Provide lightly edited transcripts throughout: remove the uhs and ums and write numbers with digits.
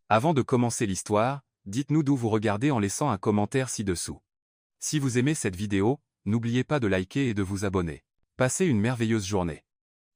Avant de commencer l'histoire, dites-nous d'où vous regardez en laissant un commentaire ci-dessous. Si vous aimez cette vidéo, n'oubliez pas de liker et de vous abonner. Passez une merveilleuse journée.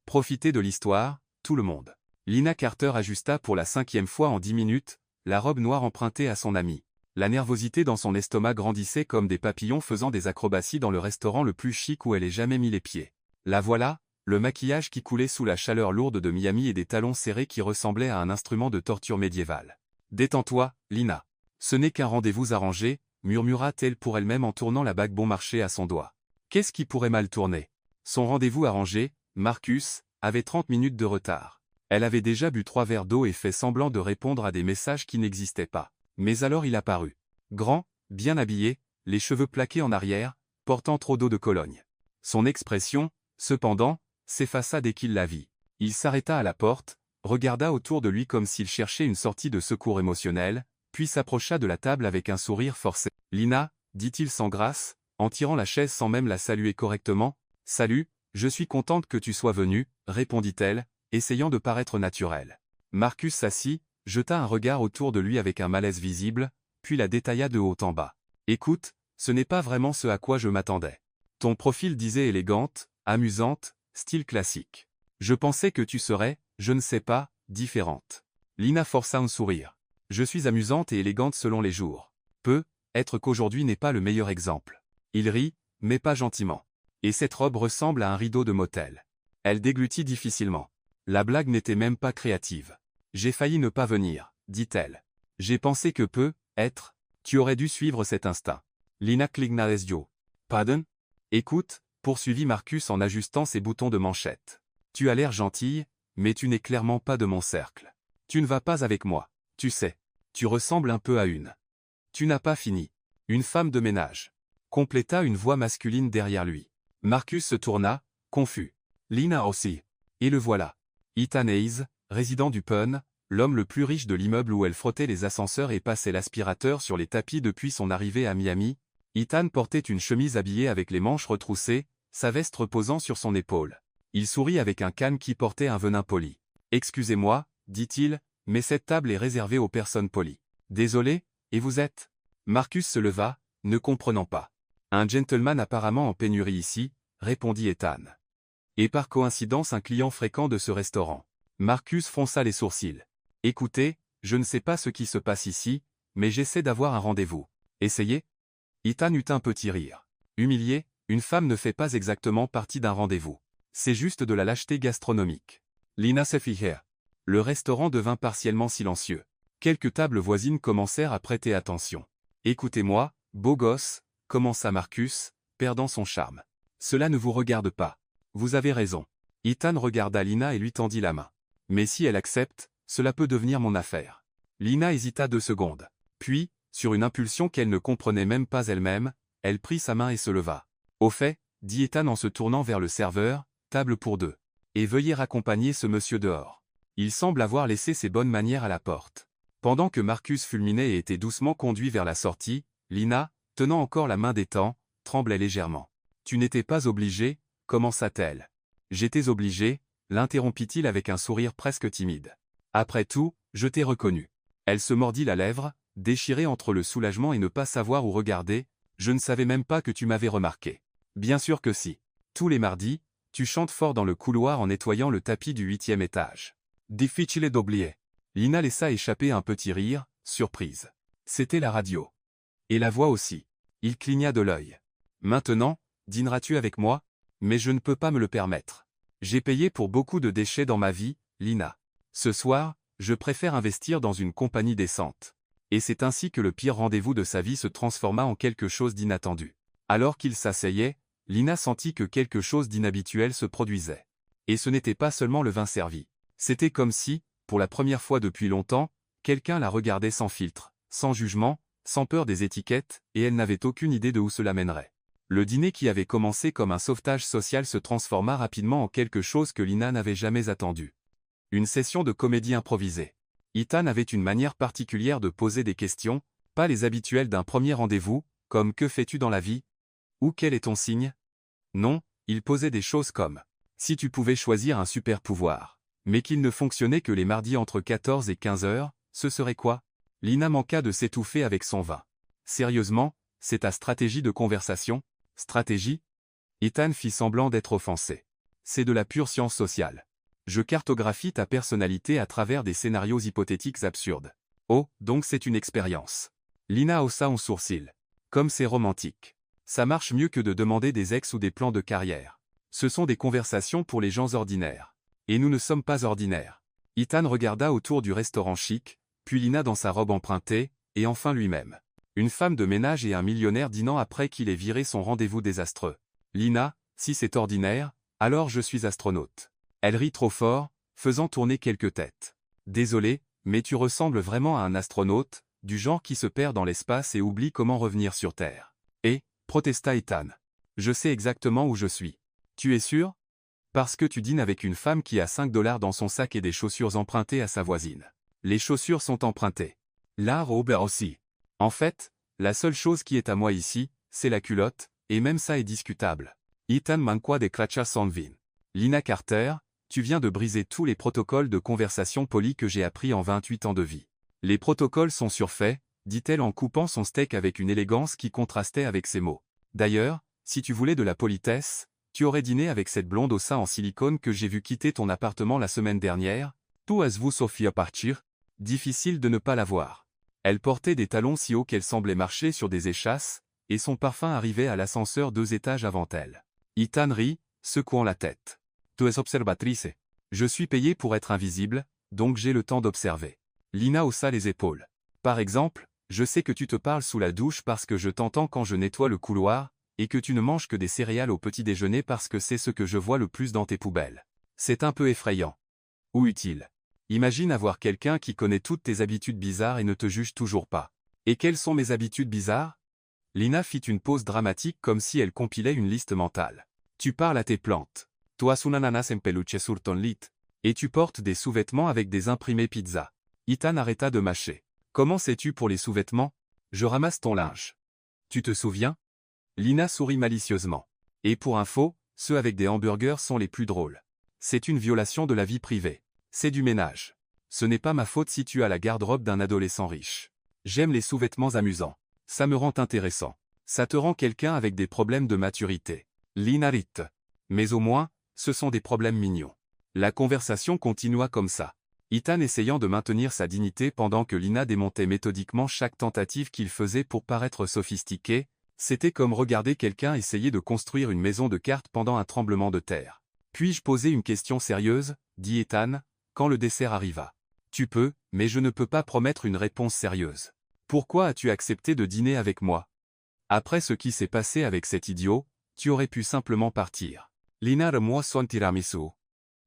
Profitez de l'histoire, tout le monde. Lina Carter ajusta pour la 5e fois en 10 minutes, la robe noire empruntée à son amie. La nervosité dans son estomac grandissait comme des papillons faisant des acrobaties dans le restaurant le plus chic où elle ait jamais mis les pieds. La voilà, le maquillage qui coulait sous la chaleur lourde de Miami et des talons serrés qui ressemblaient à un instrument de torture médiéval. « Détends-toi, Lina. Ce n'est qu'un rendez-vous arrangé, » murmura-t-elle pour elle-même en tournant la bague bon marché à son doigt. Qu'est-ce qui pourrait mal tourner? Son rendez-vous arrangé, Marcus, avait 30 minutes de retard. Elle avait déjà bu 3 verres d'eau et fait semblant de répondre à des messages qui n'existaient pas. Mais alors il apparut. Grand, bien habillé, les cheveux plaqués en arrière, portant trop d'eau de Cologne. Son expression, cependant, s'effaça dès qu'il la vit. Il s'arrêta à la porte, regarda autour de lui comme s'il cherchait une sortie de secours émotionnel, puis s'approcha de la table avec un sourire forcé. « Lina, dit-il sans grâce, en tirant la chaise sans même la saluer correctement. « Salut, je suis contente que tu sois venue, répondit-elle, essayant de paraître naturelle. Marcus s'assit, jeta un regard autour de lui avec un malaise visible, puis la détailla de haut en bas. « Écoute, ce n'est pas vraiment ce à quoi je m'attendais. Ton profil disait élégante, amusante, style classique. Je pensais que tu serais, je ne sais pas, différente. » Lina força un sourire. « Je suis amusante et élégante selon les jours. Peut-être qu'aujourd'hui n'est pas le meilleur exemple. » Il rit, mais pas gentiment. « Et cette robe ressemble à un rideau de motel. » Elle déglutit difficilement. La blague n'était même pas créative. « J'ai failli ne pas venir, dit-elle. J'ai pensé que peut-être, tu aurais dû suivre cet instinct. » Lina cligna les yeux. « Pardon? » « Écoute, » poursuivit Marcus en ajustant ses boutons de manchette. « Tu as l'air gentille, mais tu n'es clairement pas de mon cercle. Tu ne vas pas avec moi, tu sais. Tu ressembles un peu à une. Tu n'as pas fini. Une femme de ménage. » Compléta une voix masculine derrière lui. Marcus se tourna, confus. Lina aussi. Et le voilà. Ethan Hayes, résident du Pun, l'homme le plus riche de l'immeuble où elle frottait les ascenseurs et passait l'aspirateur sur les tapis depuis son arrivée à Miami. Ethan portait une chemise habillée avec les manches retroussées, sa veste reposant sur son épaule. Il sourit avec un calme qui portait un venin poli. « Excusez-moi, dit-il, mais cette table est réservée aux personnes polies. »« Désolé, et vous êtes ?» Marcus se leva, ne comprenant pas. « Un gentleman apparemment en pénurie ici, » répondit Ethan. « Et par coïncidence un client fréquent de ce restaurant. » Marcus fronça les sourcils. « Écoutez, je ne sais pas ce qui se passe ici, mais j'essaie d'avoir un rendez-vous. Essayez ?» Ethan eut un petit rire. Humilié, une femme ne fait pas exactement partie d'un rendez-vous. C'est juste de la lâcheté gastronomique. Lina se fit. Le restaurant devint partiellement silencieux. Quelques tables voisines commencèrent à prêter attention. « Écoutez-moi, beau gosse, » commença Marcus, perdant son charme. « Cela ne vous regarde pas. Vous avez raison. » Ethan regarda Lina et lui tendit la main. « Mais si elle accepte, cela peut devenir mon affaire. » Lina hésita 2 secondes. Puis, sur une impulsion qu'elle ne comprenait même pas elle-même, elle prit sa main et se leva. « Au fait, » dit Ethan en se tournant vers le serveur, « table pour 2. Et veuillez raccompagner ce monsieur dehors. Il semble avoir laissé ses bonnes manières à la porte. » Pendant que Marcus fulminait et était doucement conduit vers la sortie, Lina, tenant encore la main d'Ethan, tremblait légèrement. « Tu n'étais pas obligé, » commença-t-elle. « J'étais obligé, » l'interrompit-il avec un sourire presque timide. « Après tout, je t'ai reconnu. » Elle se mordit la lèvre, déchirée entre le soulagement et ne pas savoir où regarder. « Je ne savais même pas que tu m'avais remarqué. » « Bien sûr que si. Tous les mardis, tu chantes fort dans le couloir en nettoyant le tapis du 8e étage. » Difficile d'oublier. Lina laissa échapper un petit rire, surprise. C'était la radio. Et la voix aussi. Il cligna de l'œil. « Maintenant, dîneras-tu avec moi? Mais je ne peux pas me le permettre. J'ai payé pour beaucoup de déchets dans ma vie, Lina. Ce soir, je préfère investir dans une compagnie décente. » Et c'est ainsi que le pire rendez-vous de sa vie se transforma en quelque chose d'inattendu. Alors qu'il s'asseyait, Lina sentit que quelque chose d'inhabituel se produisait. Et ce n'était pas seulement le vin servi. C'était comme si, pour la première fois depuis longtemps, quelqu'un la regardait sans filtre, sans jugement, sans peur des étiquettes, et elle n'avait aucune idée de où cela mènerait. Le dîner qui avait commencé comme un sauvetage social se transforma rapidement en quelque chose que Lina n'avait jamais attendu. Une session de comédie improvisée. Ethan avait une manière particulière de poser des questions, pas les habituelles d'un premier rendez-vous, comme « Que fais-tu dans la vie ?» ou « Quel est ton signe ?» Non, il posait des choses comme « Si tu pouvais choisir un super pouvoir », mais qu'il ne fonctionnait que les mardis entre 14 et 15 heures, Ce serait quoi? Lina manqua de s'étouffer avec son vin. Sérieusement, c'est ta stratégie de conversation? Stratégie? Ethan fit semblant d'être offensé. C'est de la pure science sociale. Je cartographie ta personnalité à travers des scénarios hypothétiques absurdes. Oh, donc c'est une expérience. Lina haussa un sourcil. Comme c'est romantique. Ça marche mieux que de demander des ex ou des plans de carrière. Ce sont des conversations pour les gens ordinaires. Et nous ne sommes pas ordinaires. Ethan regarda autour du restaurant chic, puis Lina dans sa robe empruntée, et enfin lui-même. Une femme de ménage et un millionnaire dînant après qu'il ait viré son rendez-vous désastreux. Lina, si c'est ordinaire, alors je suis astronaute. Elle rit trop fort, faisant tourner quelques têtes. Désolé, mais tu ressembles vraiment à un astronaute, du genre qui se perd dans l'espace et oublie comment revenir sur Terre. Et, protesta Ethan. Je sais exactement où je suis. Tu es sûr? Parce que tu dînes avec une femme qui a 5 $ dans son sac et des chaussures empruntées à sa voisine. Les chaussures sont empruntées. La robe aussi. En fait, la seule chose qui est à moi ici, c'est la culotte, et même ça est discutable. Ethan manqua de crachas sans vin. Lina Carter, tu viens de briser tous les protocoles de conversation polie que j'ai appris en 28 ans de vie. Les protocoles sont surfaits, dit-elle en coupant son steak avec une élégance qui contrastait avec ses mots. D'ailleurs, si tu voulais de la politesse, tu aurais dîné avec cette blonde au sein en silicone que j'ai vu quitter ton appartement la semaine dernière. Tout as-vous Sophia partir? Difficile de ne pas la voir. Elle portait des talons si hauts qu'elle semblait marcher sur des échasses, et son parfum arrivait à l'ascenseur 2 étages avant elle. Ethan rit, secouant la tête. Tu es observatrice. Je suis payé pour être invisible, donc j'ai le temps d'observer. Lina haussa les épaules. Par exemple, je sais que tu te parles sous la douche parce que je t'entends quand je nettoie le couloir, et que tu ne manges que des céréales au petit déjeuner parce que c'est ce que je vois le plus dans tes poubelles. C'est un peu effrayant. Ou utile. Imagine avoir quelqu'un qui connaît toutes tes habitudes bizarres et ne te juge toujours pas. Et quelles sont mes habitudes bizarres? Lina fit une pause dramatique comme si elle compilait une liste mentale. Tu parles à tes plantes. Tu as un ananas en peluche sur ton lit. Et tu portes des sous-vêtements avec des imprimés pizza. Ethan arrêta de mâcher. Comment sais-tu pour les sous-vêtements? Je ramasse ton linge. Tu te souviens? Lina sourit malicieusement. Et pour info, ceux avec des hamburgers sont les plus drôles. C'est une violation de la vie privée. C'est du ménage. Ce n'est pas ma faute si tu as la garde-robe d'un adolescent riche. J'aime les sous-vêtements amusants. Ça me rend intéressant. Ça te rend quelqu'un avec des problèmes de maturité. Lina rit. Mais au moins, ce sont des problèmes mignons. La conversation continua comme ça. Ethan essayant de maintenir sa dignité pendant que Lina démontait méthodiquement chaque tentative qu'il faisait pour paraître sophistiqué, c'était comme regarder quelqu'un essayer de construire une maison de cartes pendant un tremblement de terre. Puis-je poser une question sérieuse, dit Ethan, quand le dessert arriva. Tu peux, mais je ne peux pas promettre une réponse sérieuse. Pourquoi as-tu accepté de dîner avec moi? Après ce qui s'est passé avec cet idiot, tu aurais pu simplement partir. Lina remua son tiramisu.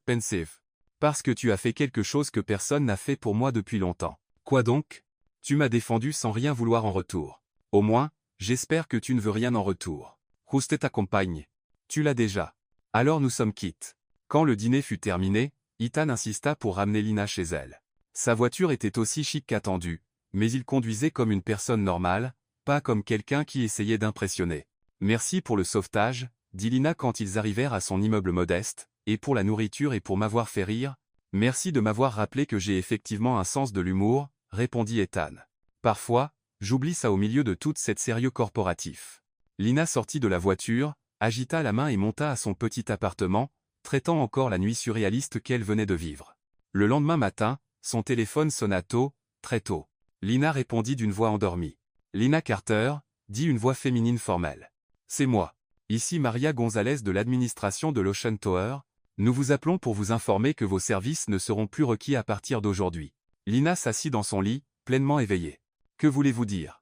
Pensive. Parce que tu as fait quelque chose que personne n'a fait pour moi depuis longtemps. Quoi donc? Tu m'as défendu sans rien vouloir en retour. Au moins, j'espère que tu ne veux rien en retour. Juste ta compagne. Tu l'as déjà. Alors nous sommes quittes. Quand le dîner fut terminé, Ethan insista pour ramener Lina chez elle. Sa voiture était aussi chic qu'attendu, mais il conduisait comme une personne normale, pas comme quelqu'un qui essayait d'impressionner. Merci pour le sauvetage, dit Lina quand ils arrivèrent à son immeuble modeste, et pour la nourriture et pour m'avoir fait rire. Merci de m'avoir rappelé que j'ai effectivement un sens de l'humour, répondit Ethan. Parfois, j'oublie ça au milieu de toute cette sérieux corporatif. Lina sortit de la voiture, agita la main et monta à son petit appartement, traitant encore la nuit surréaliste qu'elle venait de vivre. Le lendemain matin, son téléphone sonna tôt, très tôt. Lina répondit d'une voix endormie. Lina Carter, dit une voix féminine formelle. C'est moi. Ici Maria Gonzalez de l'administration de l'Ocean Tower. Nous vous appelons pour vous informer que vos services ne seront plus requis à partir d'aujourd'hui. Lina s'assit dans son lit, pleinement éveillée. Que voulez-vous dire?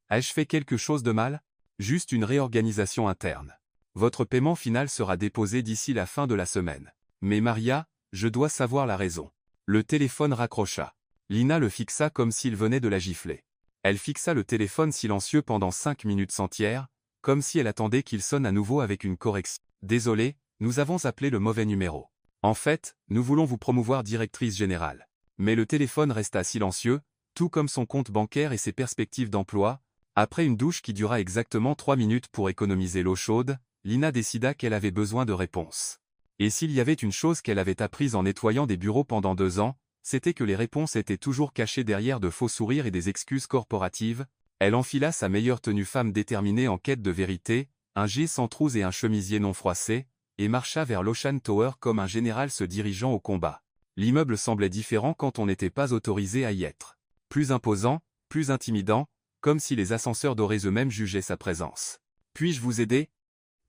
Ai-je fait quelque chose de mal? Juste une réorganisation interne. Votre paiement final sera déposé d'ici la fin de la semaine. Mais Maria, je dois savoir la raison. Le téléphone raccrocha. Lina le fixa comme s'il venait de la gifler. Elle fixa le téléphone silencieux pendant 5 minutes entières, comme si elle attendait qu'il sonne à nouveau avec une correction. Désolé, nous avons appelé le mauvais numéro. En fait, nous voulons vous promouvoir directrice générale. Mais le téléphone resta silencieux, tout comme son compte bancaire et ses perspectives d'emploi. Après une douche qui dura exactement 3 minutes pour économiser l'eau chaude, Lina décida qu'elle avait besoin de réponses. Et s'il y avait une chose qu'elle avait apprise en nettoyant des bureaux pendant 2 ans, c'était que les réponses étaient toujours cachées derrière de faux sourires et des excuses corporatives. Elle enfila sa meilleure tenue femme déterminée en quête de vérité, un gilet sans trous et un chemisier non froissé, et marcha vers l'Ocean Tower comme un général se dirigeant au combat. L'immeuble semblait différent quand on n'était pas autorisé à y être. Plus imposant, plus intimidant, comme si les ascenseurs dorés eux-mêmes jugeaient sa présence. « Puis-je vous aider ?»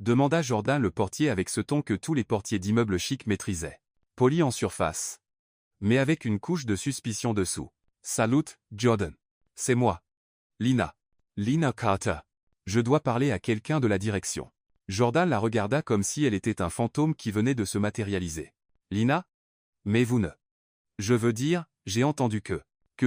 demanda Jordan le portier avec ce ton que tous les portiers d'immeubles chics maîtrisaient. Poli en surface, mais avec une couche de suspicion dessous. « Salut, Jordan. C'est moi. Lina. Lina Carter. Je dois parler à quelqu'un de la direction. » Jordan la regarda comme si elle était un fantôme qui venait de se matérialiser. « Lina? Mais vous ne... Je veux dire, j'ai entendu que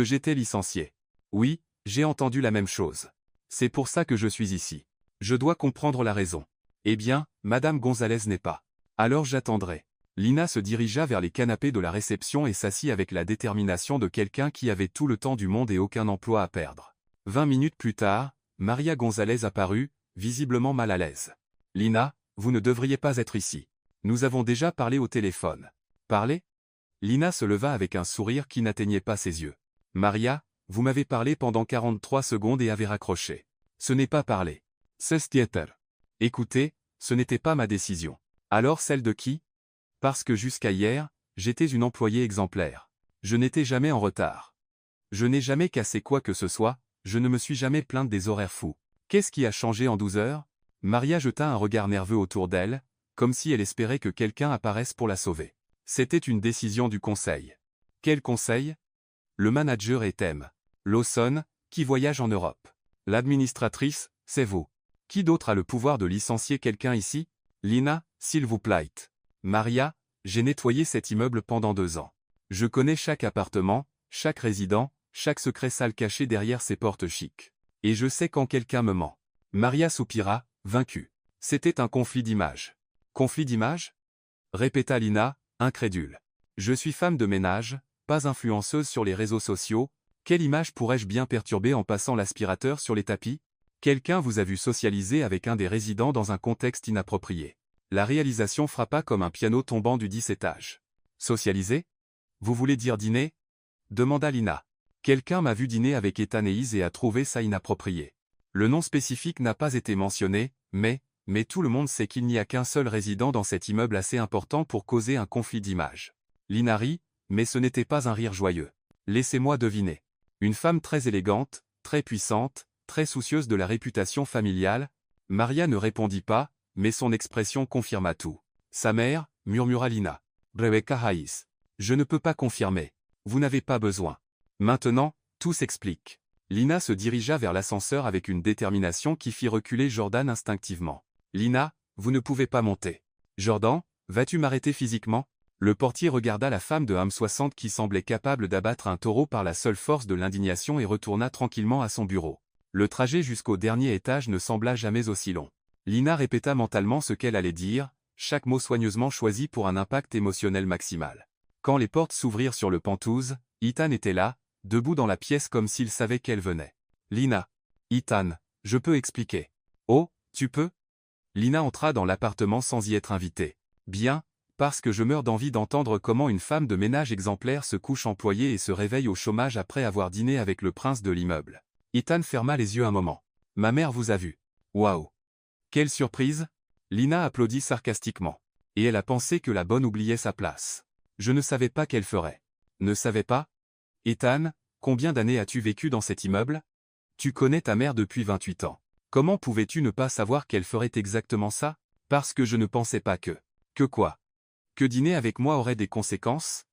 j'étais licencié. Oui, j'ai entendu la même chose. C'est pour ça que je suis ici. Je dois comprendre la raison. Eh bien, Madame Gonzalez n'est pas. Alors j'attendrai. » Lina se dirigea vers les canapés de la réception et s'assit avec la détermination de quelqu'un qui avait tout le temps du monde et aucun emploi à perdre. 20 minutes plus tard, Maria Gonzalez apparut, visiblement mal à l'aise. « Lina, vous ne devriez pas être ici. Nous avons déjà parlé au téléphone. » « Parlé ?» Lina se leva avec un sourire qui n'atteignait pas ses yeux. « Maria, vous m'avez parlé pendant 43 secondes et avez raccroché. Ce n'est pas parler. C'est theater. Écoutez, ce n'était pas ma décision. Alors celle de qui? Parce que jusqu'à hier, j'étais une employée exemplaire. Je n'étais jamais en retard. Je n'ai jamais cassé quoi que ce soit, je ne me suis jamais plainte des horaires fous. Qu'est-ce qui a changé en 12 heures? Maria jeta un regard nerveux autour d'elle, comme si elle espérait que quelqu'un apparaisse pour la sauver. C'était une décision du conseil. Quel conseil? Le manager est M. Lawson, qui voyage en Europe. L'administratrice, c'est vous. Qui d'autre a le pouvoir de licencier quelqu'un ici? Lina, s'il vous plaît. Maria, j'ai nettoyé cet immeuble pendant 2 ans. Je connais chaque appartement, chaque résident, chaque secret sale caché derrière ces portes chics. Et je sais quand quelqu'un me ment. Maria soupira, vaincue. C'était un conflit d'images. Conflit d'images? Répéta Lina, incrédule. Je suis femme de ménage, pas influenceuse sur les réseaux sociaux. Quelle image pourrais-je bien perturber en passant l'aspirateur sur les tapis? Quelqu'un vous a vu socialiser avec un des résidents dans un contexte inapproprié. La réalisation frappa comme un piano tombant du 10 étage. Socialiser? Vous voulez dire dîner? Demanda Lina. Quelqu'un m'a vu dîner avec Ethan et Iz et a trouvé ça inapproprié. Le nom spécifique n'a pas été mentionné, mais tout le monde sait qu'il n'y a qu'un seul résident dans cet immeuble assez important pour causer un conflit d'image. Lina rit, mais ce n'était pas un rire joyeux. Laissez-moi deviner. Une femme très élégante, très puissante, très soucieuse de la réputation familiale. Maria ne répondit pas, mais son expression confirma tout. Sa mère, murmura Lina. Rebecca Hayes. Je ne peux pas confirmer. Vous n'avez pas besoin. Maintenant, tout s'explique. Lina se dirigea vers l'ascenseur avec une détermination qui fit reculer Jordan instinctivement. Lina, vous ne pouvez pas monter. Jordan, vas-tu m'arrêter physiquement? Le portier regarda la femme de Ham 60 qui semblait capable d'abattre un taureau par la seule force de l'indignation et retourna tranquillement à son bureau. Le trajet jusqu'au dernier étage ne sembla jamais aussi long. Lina répéta mentalement ce qu'elle allait dire, chaque mot soigneusement choisi pour un impact émotionnel maximal. Quand les portes s'ouvrirent sur le Penthouse, Ethan était là, debout dans la pièce comme s'il savait qu'elle venait. Lina. Ethan, je peux expliquer. Oh, tu peux? Lina entra dans l'appartement sans y être invitée. Bien, parce que je meurs d'envie d'entendre comment une femme de ménage exemplaire se couche employée et se réveille au chômage après avoir dîné avec le prince de l'immeuble. Ethan ferma les yeux un moment. Ma mère vous a vu. Waouh! Quelle surprise! Lina applaudit sarcastiquement. Et elle a pensé que la bonne oubliait sa place. Je ne savais pas qu'elle ferait. Ne savais pas? Ethan, combien d'années as-tu vécu dans cet immeuble? Tu connais ta mère depuis 28 ans. Comment pouvais-tu ne pas savoir qu'elle ferait exactement ça? Parce que je ne pensais pas que... Que quoi? Que dîner avec moi aurait des conséquences?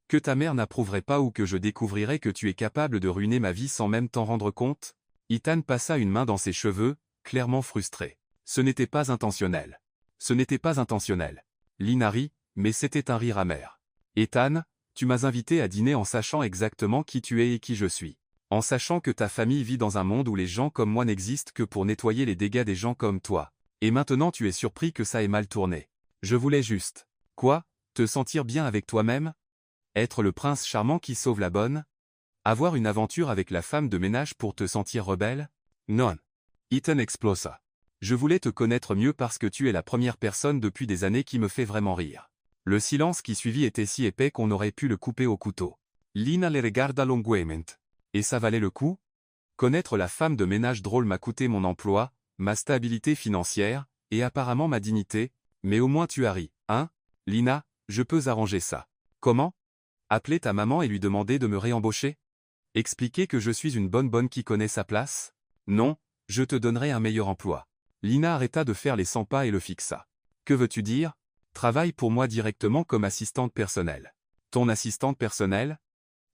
Que ta mère n'approuverait pas ou que je découvrirais que tu es capable de ruiner ma vie sans même t'en rendre compte? Ethan passa une main dans ses cheveux, clairement frustré. Ce n'était pas intentionnel. Ce n'était pas intentionnel. Lina rit, mais c'était un rire amer. Ethan, tu m'as invité à dîner en sachant exactement qui tu es et qui je suis. En sachant que ta famille vit dans un monde où les gens comme moi n'existent que pour nettoyer les dégâts des gens comme toi. Et maintenant tu es surpris que ça ait mal tourné. Je voulais juste... Quoi? Te sentir bien avec toi-même? Être le prince charmant qui sauve la bonne? Avoir une aventure avec la femme de ménage pour te sentir rebelle? Non. Ethan explosa. Je voulais te connaître mieux parce que tu es la première personne depuis des années qui me fait vraiment rire. Le silence qui suivit était si épais qu'on aurait pu le couper au couteau. Lina les regarda longuement. Et ça valait le coup? Connaître la femme de ménage drôle m'a coûté mon emploi, ma stabilité financière, et apparemment ma dignité, mais au moins tu as ri, hein? Lina, je peux arranger ça. Comment? Appeler ta maman et lui demander de me réembaucher? Expliquer que je suis une bonne qui connaît sa place? Non, je te donnerai un meilleur emploi. Lina arrêta de faire les 100 pas et le fixa. Que veux-tu dire? Travaille pour moi directement comme assistante personnelle. Ton assistante personnelle?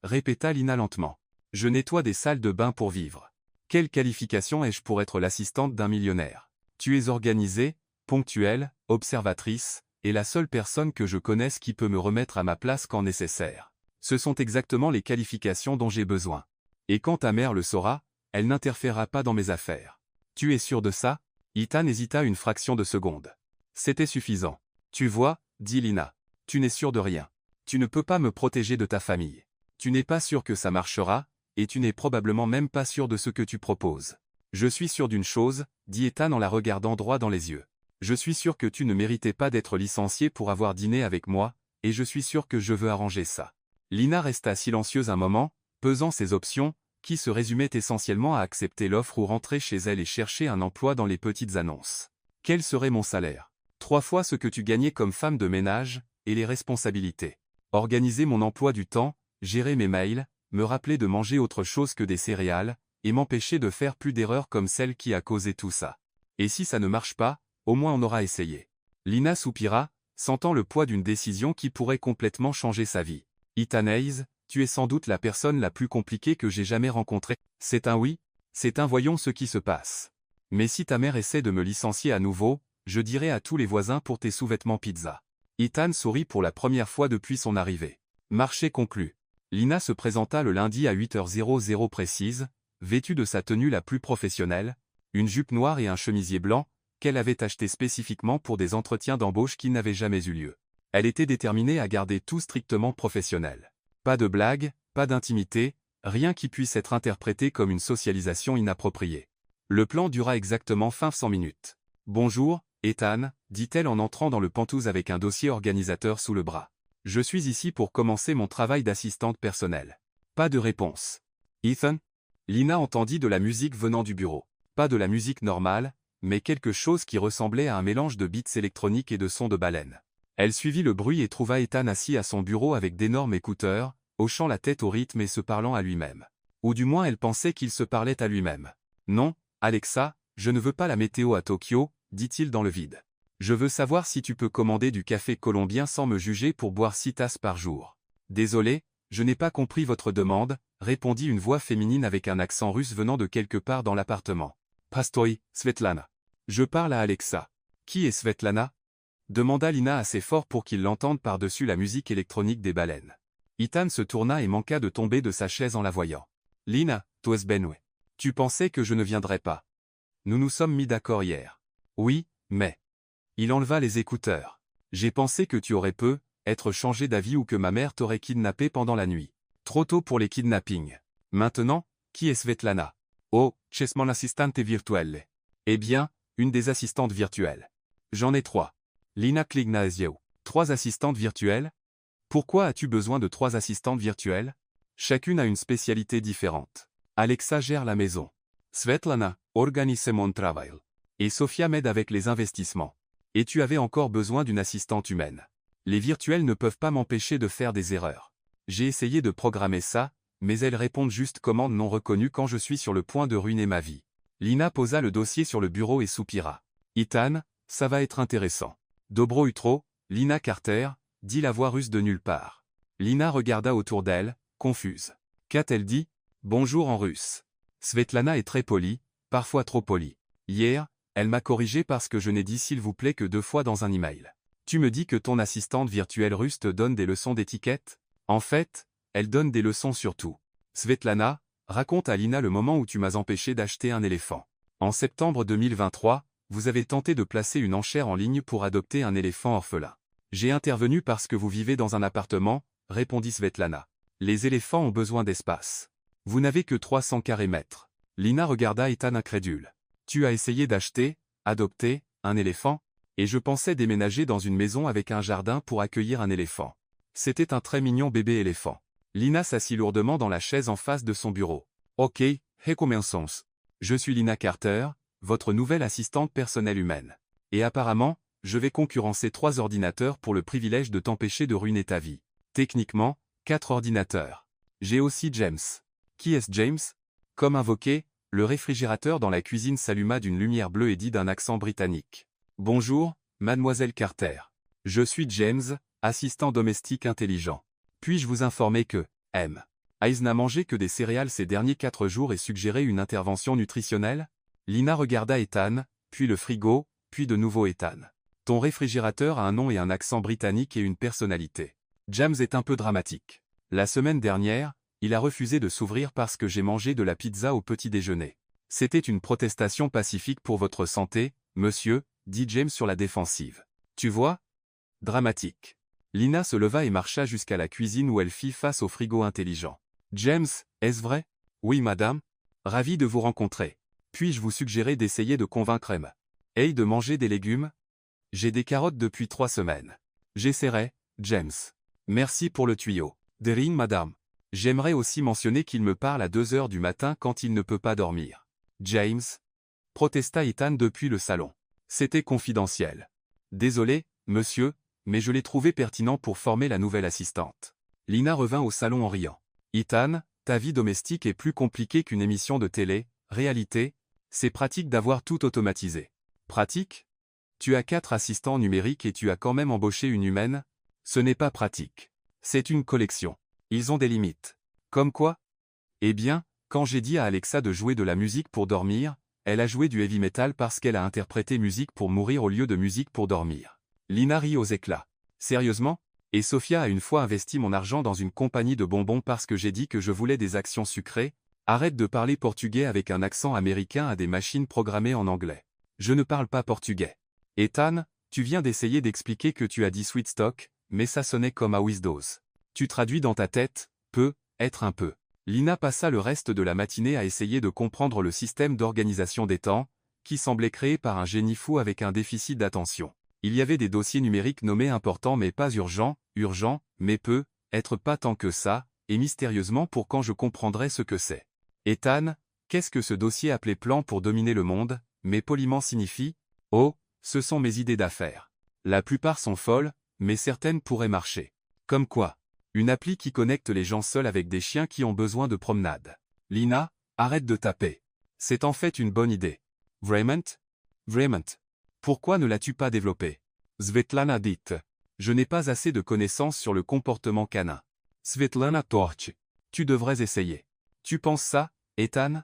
Répéta Lina lentement. Je nettoie des salles de bain pour vivre. Quelle qualification ai-je pour être l'assistante d'un millionnaire? Tu es organisée, ponctuelle, observatrice, et la seule personne que je connaisse qui peut me remettre à ma place quand nécessaire. Ce sont exactement les qualifications dont j'ai besoin. Et quand ta mère le saura, elle n'interférera pas dans mes affaires. Tu es sûr de ça? Ethan hésita une fraction de seconde. C'était suffisant. Tu vois, dit Lina. Tu n'es sûr de rien. Tu ne peux pas me protéger de ta famille. Tu n'es pas sûr que ça marchera, et tu n'es probablement même pas sûr de ce que tu proposes. Je suis sûr d'une chose, dit Ethan en la regardant droit dans les yeux. Je suis sûr que tu ne méritais pas d'être licencié pour avoir dîné avec moi, et je suis sûr que je veux arranger ça. Lina resta silencieuse un moment, pesant ses options, qui se résumaient essentiellement à accepter l'offre ou rentrer chez elle et chercher un emploi dans les petites annonces. Quel serait mon salaire? 3 fois ce que tu gagnais comme femme de ménage, et les responsabilités. Organiser mon emploi du temps, gérer mes mails, me rappeler de manger autre chose que des céréales, et m'empêcher de faire plus d'erreurs comme celle qui a causé tout ça. Et si ça ne marche pas, au moins on aura essayé. Lina soupira, sentant le poids d'une décision qui pourrait complètement changer sa vie. Ethan Hayes, tu es sans doute la personne la plus compliquée que j'ai jamais rencontrée. C'est un oui? C'est un voyons ce qui se passe. Mais si ta mère essaie de me licencier à nouveau, je dirai à tous les voisins pour tes sous-vêtements pizza. Ethan sourit pour la première fois depuis son arrivée. Marché conclu. Lina se présenta le lundi à 8h00 précise, vêtue de sa tenue la plus professionnelle, une jupe noire et un chemisier blanc, qu'elle avait acheté spécifiquement pour des entretiens d'embauche qui n'avaient jamais eu lieu. Elle était déterminée à garder tout strictement professionnel. Pas de blagues, pas d'intimité, rien qui puisse être interprété comme une socialisation inappropriée. Le plan dura exactement 500 minutes. « Bonjour, Ethan, dit-elle en entrant dans le Pantouz avec un dossier organisateur sous le bras. Je suis ici pour commencer mon travail d'assistante personnelle. Pas de réponse. Ethan? Lina entendit de la musique venant du bureau. Pas de la musique normale, mais quelque chose qui ressemblait à un mélange de beats électroniques et de sons de baleine. Elle suivit le bruit et trouva Ethan assis à son bureau avec d'énormes écouteurs, hochant la tête au rythme et se parlant à lui-même. Ou du moins elle pensait qu'il se parlait à lui-même. Non, Alexa, je ne veux pas la météo à Tokyo, dit-il dans le vide. Je veux savoir si tu peux commander du café colombien sans me juger pour boire 6 tasses par jour. Désolé, je n'ai pas compris votre demande, répondit une voix féminine avec un accent russe venant de quelque part dans l'appartement. Pastoi, Svetlana. Je parle à Alexa. Qui est Svetlana? Demanda Lina assez fort pour qu'il l'entende par-dessus la musique électronique des baleines. Ethan se tourna et manqua de tomber de sa chaise en la voyant. Lina, toi Benwe. Tu pensais que je ne viendrais pas. Nous nous sommes mis d'accord hier. Oui, mais... Il enleva les écouteurs. J'ai pensé que tu aurais être changé d'avis ou que ma mère t'aurait kidnappé pendant la nuit. Trop tôt pour les kidnappings. Maintenant, qui est Svetlana? Oh, c'est mon assistante virtuelle. Eh bien, une des assistantes virtuelles. J'en ai 3. Lina Klignazio. 3 assistantes virtuelles? Pourquoi as-tu besoin de 3 assistantes virtuelles? Chacune a une spécialité différente. Alexa gère la maison. Svetlana organise mon travail. Et Sofia m'aide avec les investissements. Et tu avais encore besoin d'une assistante humaine. Les virtuels ne peuvent pas m'empêcher de faire des erreurs. J'ai essayé de programmer ça, mais elles répondent juste commandes non reconnues quand je suis sur le point de ruiner ma vie. Lina posa le dossier sur le bureau et soupira. Ethan, ça va être intéressant. Dobro utro, Lina Carter, dit la voix russe de nulle part. Lina regarda autour d'elle, confuse. Qu'a-t-elle dit? Bonjour en russe. Svetlana est très polie, parfois trop polie. Hier, elle m'a corrigé parce que je n'ai dit s'il vous plaît que 2 fois dans un email. Tu me dis que ton assistante virtuelle russe te donne des leçons d'étiquette? En fait, elle donne des leçons sur tout. Svetlana, raconte à Lina le moment où tu m'as empêché d'acheter un éléphant. En septembre 2023, vous avez tenté de placer une enchère en ligne pour adopter un éléphant orphelin. J'ai intervenu parce que vous vivez dans un appartement, répondit Svetlana. Les éléphants ont besoin d'espace. Vous n'avez que 300 carrés-mètres. Lina regarda Ethan incrédule. Tu as essayé d'acheter, adopter, un éléphant? Et je pensais déménager dans une maison avec un jardin pour accueillir un éléphant. C'était un très mignon bébé éléphant. Lina s'assit lourdement dans la chaise en face de son bureau. Ok, commençons. Je suis Lina Carter, votre nouvelle assistante personnelle humaine. Et apparemment, je vais concurrencer 3 ordinateurs pour le privilège de t'empêcher de ruiner ta vie. Techniquement, 4 ordinateurs. J'ai aussi James. Qui est-ce James? Comme invoqué, le réfrigérateur dans la cuisine s'alluma d'une lumière bleue et dit d'un accent britannique. Bonjour, mademoiselle Carter. Je suis James, assistant domestique intelligent. Puis-je vous informer que M. Hayes n'a mangé que des céréales ces derniers 4 jours et suggéré une intervention nutritionnelle? Lina regarda Ethan, puis le frigo, puis de nouveau Ethan. Ton réfrigérateur a un nom et un accent britannique et une personnalité. James est un peu dramatique. La semaine dernière, il a refusé de s'ouvrir parce que j'ai mangé de la pizza au petit déjeuner. C'était une protestation pacifique pour votre santé, monsieur, dit James sur la défensive. Tu vois? Dramatique. Lina se leva et marcha jusqu'à la cuisine où elle fit face au frigo intelligent. James, est-ce vrai? Oui, madame. Ravi de vous rencontrer. Puis-je vous suggérer d'essayer de convaincre M. Hayes de manger des légumes? J'ai des carottes depuis 3 semaines. J'essaierai, James. Merci pour le tuyau. De rien, madame. J'aimerais aussi mentionner qu'il me parle à 2 heures du matin quand il ne peut pas dormir. James? Protesta Ethan depuis le salon. C'était confidentiel. Désolé, monsieur, mais je l'ai trouvé pertinent pour former la nouvelle assistante. Lina revint au salon en riant. Ethan, ta vie domestique est plus compliquée qu'une émission de télé, réalité, c'est pratique d'avoir tout automatisé. Pratique? Tu as 4 assistants numériques et tu as quand même embauché une humaine? Ce n'est pas pratique. C'est une collection. Ils ont des limites. Comme quoi? Eh bien, quand j'ai dit à Alexa de jouer de la musique pour dormir, elle a joué du heavy metal parce qu'elle a interprété musique pour mourir au lieu de musique pour dormir. Lina rit aux éclats. Sérieusement? Et Sophia a une fois investi mon argent dans une compagnie de bonbons parce que j'ai dit que je voulais des actions sucrées? Arrête de parler portugais avec un accent américain à des machines programmées en anglais. Je ne parle pas portugais. Ethan, tu viens d'essayer d'expliquer que tu as dit sweet stock, mais ça sonnait comme à Windows. Tu traduis dans ta tête, peut, être un peu. Lina passa le reste de la matinée à essayer de comprendre le système d'organisation des temps, qui semblait créé par un génie fou avec un déficit d'attention. Il y avait des dossiers numériques nommés importants mais pas urgents, urgents, mais peu, être pas tant que ça, et mystérieusement pour quand je comprendrai ce que c'est. Ethan, qu'est-ce que ce dossier appelé plan pour dominer le monde, mais poliment signifie? Oh, ce sont mes idées d'affaires. La plupart sont folles, mais certaines pourraient marcher. Comme quoi? Une appli qui connecte les gens seuls avec des chiens qui ont besoin de promenade. Lina, arrête de taper. C'est en fait une bonne idée. Vraiment? Vraiment. Pourquoi ne l'as-tu pas développé? Svetlana dit. Je n'ai pas assez de connaissances sur le comportement canin. Svetlana torche. Tu devrais essayer. Tu penses ça, Ethan?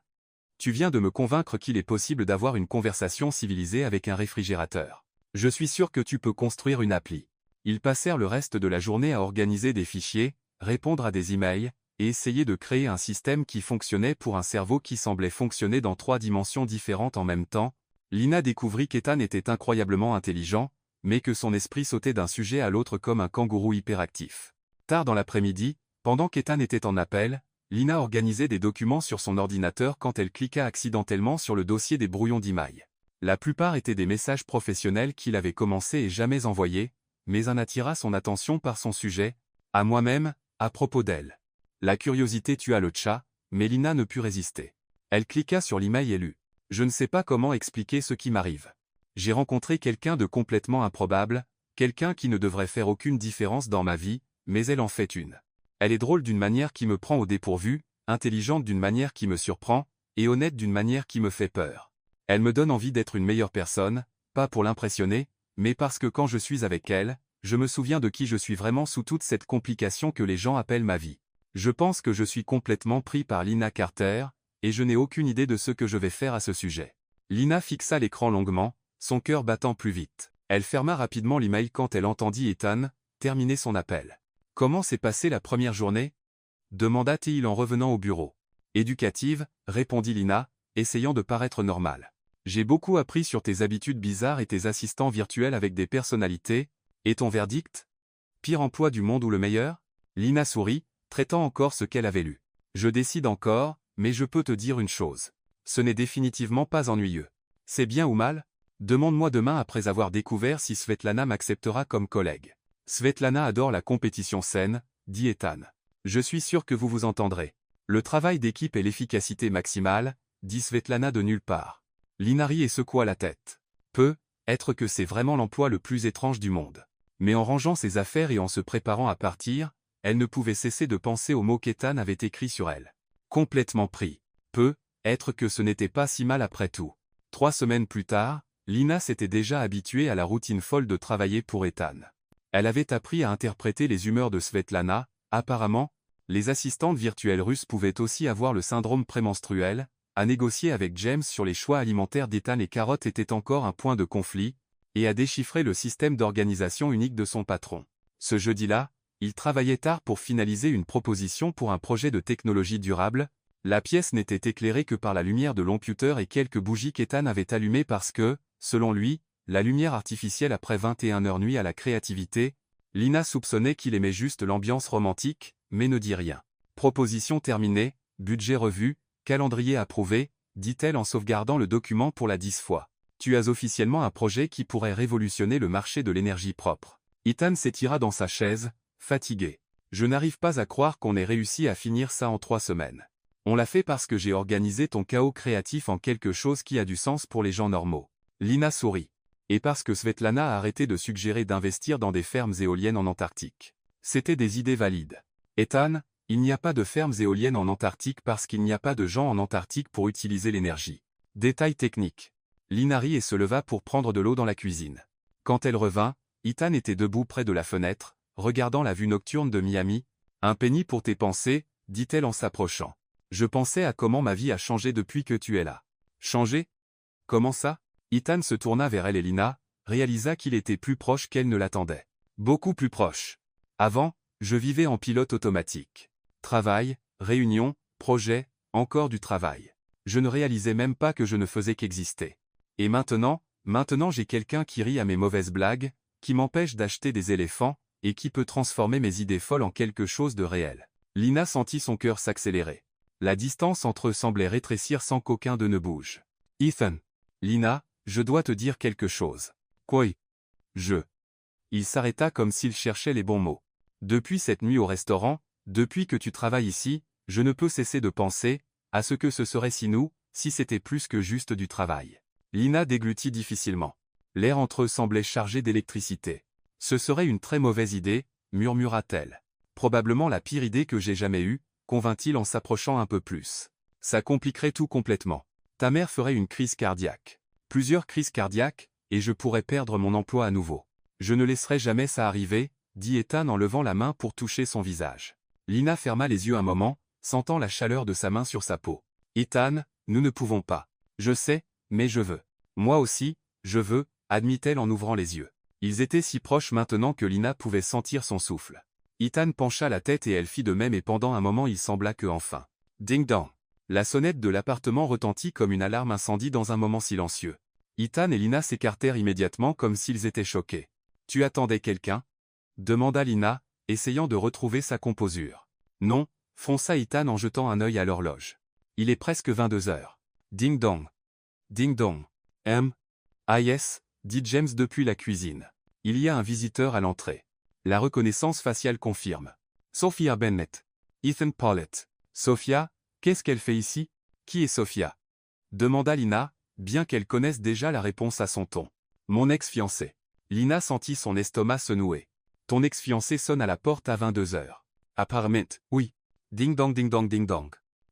Tu viens de me convaincre qu'il est possible d'avoir une conversation civilisée avec un réfrigérateur. Je suis sûr que tu peux construire une appli. Ils passèrent le reste de la journée à organiser des fichiers, répondre à des emails, et essayer de créer un système qui fonctionnait pour un cerveau qui semblait fonctionner dans 3 dimensions différentes en même temps. Lina découvrit qu'Ethan était incroyablement intelligent, mais que son esprit sautait d'un sujet à l'autre comme un kangourou hyperactif. Tard dans l'après-midi, pendant qu'Ethan était en appel, Lina organisait des documents sur son ordinateur quand elle cliqua accidentellement sur le dossier des brouillons d'email. La plupart étaient des messages professionnels qu'il avait commencés et jamais envoyés, mais un attira son attention par son sujet, à moi-même, à propos d'elle. La curiosité tua le chat, mais Lina ne put résister. Elle cliqua sur l'email et lut. Je ne sais pas comment expliquer ce qui m'arrive. J'ai rencontré quelqu'un de complètement improbable, quelqu'un qui ne devrait faire aucune différence dans ma vie, mais elle en fait une. Elle est drôle d'une manière qui me prend au dépourvu, intelligente d'une manière qui me surprend, et honnête d'une manière qui me fait peur. Elle me donne envie d'être une meilleure personne, pas pour l'impressionner, mais parce que quand je suis avec elle, je me souviens de qui je suis vraiment sous toute cette complication que les gens appellent ma vie. Je pense que je suis complètement pris par Lina Carter, et je n'ai aucune idée de ce que je vais faire à ce sujet. Lina fixa l'écran longuement, son cœur battant plus vite. Elle ferma rapidement l'email quand elle entendit Ethan terminer son appel. Comment s'est passée la première journée? Demanda-t-il en revenant au bureau. Éducative, répondit Lina, essayant de paraître normale. J'ai beaucoup appris sur tes habitudes bizarres et tes assistants virtuels avec des personnalités, et ton verdict? Pire emploi du monde ou le meilleur? Lina sourit, traitant encore ce qu'elle avait lu. Je décide encore, mais je peux te dire une chose. Ce n'est définitivement pas ennuyeux. C'est bien ou mal? Demande-moi demain après avoir découvert si Svetlana m'acceptera comme collègue. Svetlana adore la compétition saine, dit Ethan. Je suis sûr que vous vous entendrez. Le travail d'équipe et l'efficacité maximale, dit Svetlana de nulle part. Lina rit et secoua la tête. Peut-être que c'est vraiment l'emploi le plus étrange du monde. Mais en rangeant ses affaires et en se préparant à partir, elle ne pouvait cesser de penser aux mots qu'Ethan avait écrits sur elle. Complètement pris. Peut-être que ce n'était pas si mal après tout. 3 semaines plus tard, Lina s'était déjà habituée à la routine folle de travailler pour Ethan. Elle avait appris à interpréter les humeurs de Svetlana. Apparemment, les assistantes virtuelles russes pouvaient aussi avoir le syndrome prémenstruel. À négocier avec James sur les choix alimentaires d'Ethan et Carrot était encore un point de conflit, et à déchiffrer le système d'organisation unique de son patron. Ce jeudi-là, il travaillait tard pour finaliser une proposition pour un projet de technologie durable. La pièce n'était éclairée que par la lumière de l'omputeur et quelques bougies qu'Ethan avait allumées parce que, selon lui, la lumière artificielle après 21 heures nuit à la créativité. Lina soupçonnait qu'il aimait juste l'ambiance romantique, mais ne dit rien. Proposition terminée, budget revu, calendrier approuvé, dit-elle en sauvegardant le document pour la 10e fois. Tu as officiellement un projet qui pourrait révolutionner le marché de l'énergie propre. Ethan s'étira dans sa chaise, fatigué. Je n'arrive pas à croire qu'on ait réussi à finir ça en 3 semaines. On l'a fait parce que j'ai organisé ton chaos créatif en quelque chose qui a du sens pour les gens normaux. Lina sourit. Et parce que Svetlana a arrêté de suggérer d'investir dans des fermes éoliennes en Antarctique. C'était des idées valides. Ethan, il n'y a pas de fermes éoliennes en Antarctique parce qu'il n'y a pas de gens en Antarctique pour utiliser l'énergie. Détail technique. Lina rit et se leva pour prendre de l'eau dans la cuisine. Quand elle revint, Ethan était debout près de la fenêtre, regardant la vue nocturne de Miami. Un penny pour tes pensées, dit-elle en s'approchant. Je pensais à comment ma vie a changé depuis que tu es là. Changé? Comment ça? Ethan se tourna vers elle et Lina, réalisa qu'il était plus proche qu'elle ne l'attendait. Beaucoup plus proche. Avant, je vivais en pilote automatique. Travail, réunion, projet, encore du travail. Je ne réalisais même pas que je ne faisais qu'exister. Et maintenant j'ai quelqu'un qui rit à mes mauvaises blagues, qui m'empêche d'acheter des éléphants, et qui peut transformer mes idées folles en quelque chose de réel. Lina sentit son cœur s'accélérer. La distance entre eux semblait rétrécir sans qu'aucun d'eux ne bouge. Ethan. Lina, je dois te dire quelque chose. Quoi? Il s'arrêta comme s'il cherchait les bons mots. Depuis cette nuit au restaurant, depuis que tu travailles ici, je ne peux cesser de penser à ce que ce serait si c'était plus que juste du travail. Lina déglutit difficilement. L'air entre eux semblait chargé d'électricité. Ce serait une très mauvaise idée, murmura-t-elle. Probablement la pire idée que j'ai jamais eue, convint-il en s'approchant un peu plus. Ça compliquerait tout complètement. Ta mère ferait une crise cardiaque. Plusieurs crises cardiaques, et je pourrais perdre mon emploi à nouveau. Je ne laisserai jamais ça arriver, dit Ethan en levant la main pour toucher son visage. Lina ferma les yeux un moment, sentant la chaleur de sa main sur sa peau. Ethan, nous ne pouvons pas. Je sais, mais je veux. Moi aussi, je veux, admit-elle en ouvrant les yeux. Ils étaient si proches maintenant que Lina pouvait sentir son souffle. Ethan pencha la tête et elle fit de même et pendant un moment il sembla que enfin. Ding-dong. La sonnette de l'appartement retentit comme une alarme incendie dans un moment silencieux. Ethan et Lina s'écartèrent immédiatement comme s'ils étaient choqués. Tu attendais quelqu'un? Demanda Lina, essayant de retrouver sa composure. Non, fonça Ethan en jetant un œil à l'horloge. Il est presque 22 heures. Ding-dong. Ding-dong. Ah yes, dit James depuis la cuisine. Il y a un visiteur à l'entrée. La reconnaissance faciale confirme. Sophia Bennett. Ethan Paulette. Sophia, qu'est-ce qu'elle fait ici? Qui est Sophia? Demanda Lina, bien qu'elle connaisse déjà la réponse à son ton. Mon ex-fiancé. Lina sentit son estomac se nouer. Ton ex-fiancé sonne à la porte à 22 heures. Apparemment, oui. Ding-dong ding-dong ding-dong.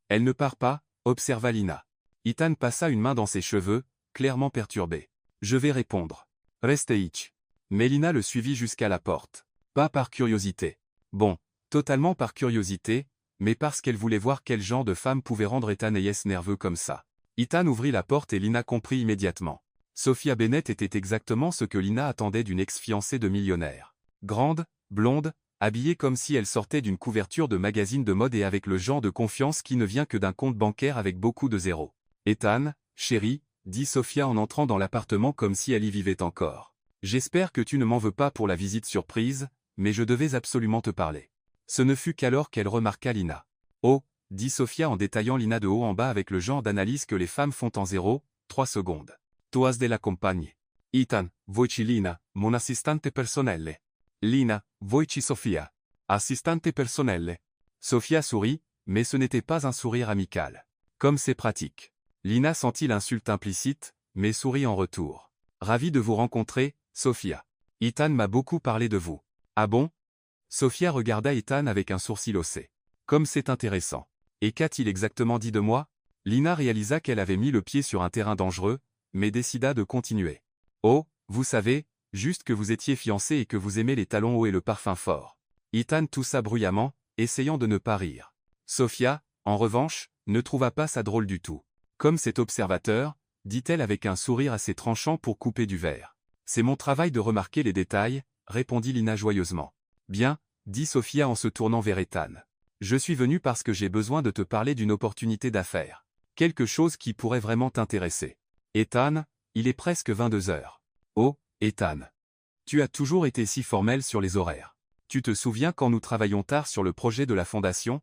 Elle ne part pas, observa Lina. Ethan passa une main dans ses cheveux, clairement perturbé. Je vais répondre. Restez itch. Mais Lina le suivit jusqu'à la porte. Pas par curiosité. Bon, totalement par curiosité, mais parce qu'elle voulait voir quel genre de femme pouvait rendre Ethan Hayes nerveux comme ça. Ethan ouvrit la porte et Lina comprit immédiatement. Sophia Bennett était exactement ce que Lina attendait d'une ex-fiancée de millionnaire. Grande, blonde, habillée comme si elle sortait d'une couverture de magazine de mode et avec le genre de confiance qui ne vient que d'un compte bancaire avec beaucoup de zéros. Ethan, chérie, dit Sophia en entrant dans l'appartement comme si elle y vivait encore. J'espère que tu ne m'en veux pas pour la visite surprise, mais je devais absolument te parler. Ce ne fut qu'alors qu'elle remarqua Lina. Oh, dit Sophia en détaillant Lina de haut en bas avec le genre d'analyse que les femmes font en 0,3 secondes. Tu has de la compagne. Ethan, voici Lina, mon assistante personnelle. Lina, voici Sophia. Assistante personnelle. Sophia sourit, mais ce n'était pas un sourire amical. Comme c'est pratique. Lina sentit l'insulte implicite, mais sourit en retour. Ravi de vous rencontrer, Sophia. Ethan m'a beaucoup parlé de vous. Ah bon? Sophia regarda Ethan avec un sourcil haussé. Comme c'est intéressant. Et qu'a-t-il exactement dit de moi? Lina réalisa qu'elle avait mis le pied sur un terrain dangereux, mais décida de continuer. Oh, vous savez, juste que vous étiez fiancé et que vous aimez les talons hauts et le parfum fort. Ethan toussa bruyamment, essayant de ne pas rire. Sophia, en revanche, ne trouva pas ça drôle du tout. Comme cet observateur, dit-elle avec un sourire assez tranchant pour couper du verre. C'est mon travail de remarquer les détails, répondit Lina joyeusement. Bien, dit Sophia en se tournant vers Ethan. Je suis venue parce que j'ai besoin de te parler d'une opportunité d'affaires. Quelque chose qui pourrait vraiment t'intéresser. Ethan, il est presque 22 heures. Oh, Ethan. Tu as toujours été si formel sur les horaires. Tu te souviens quand nous travaillions tard sur le projet de la fondation?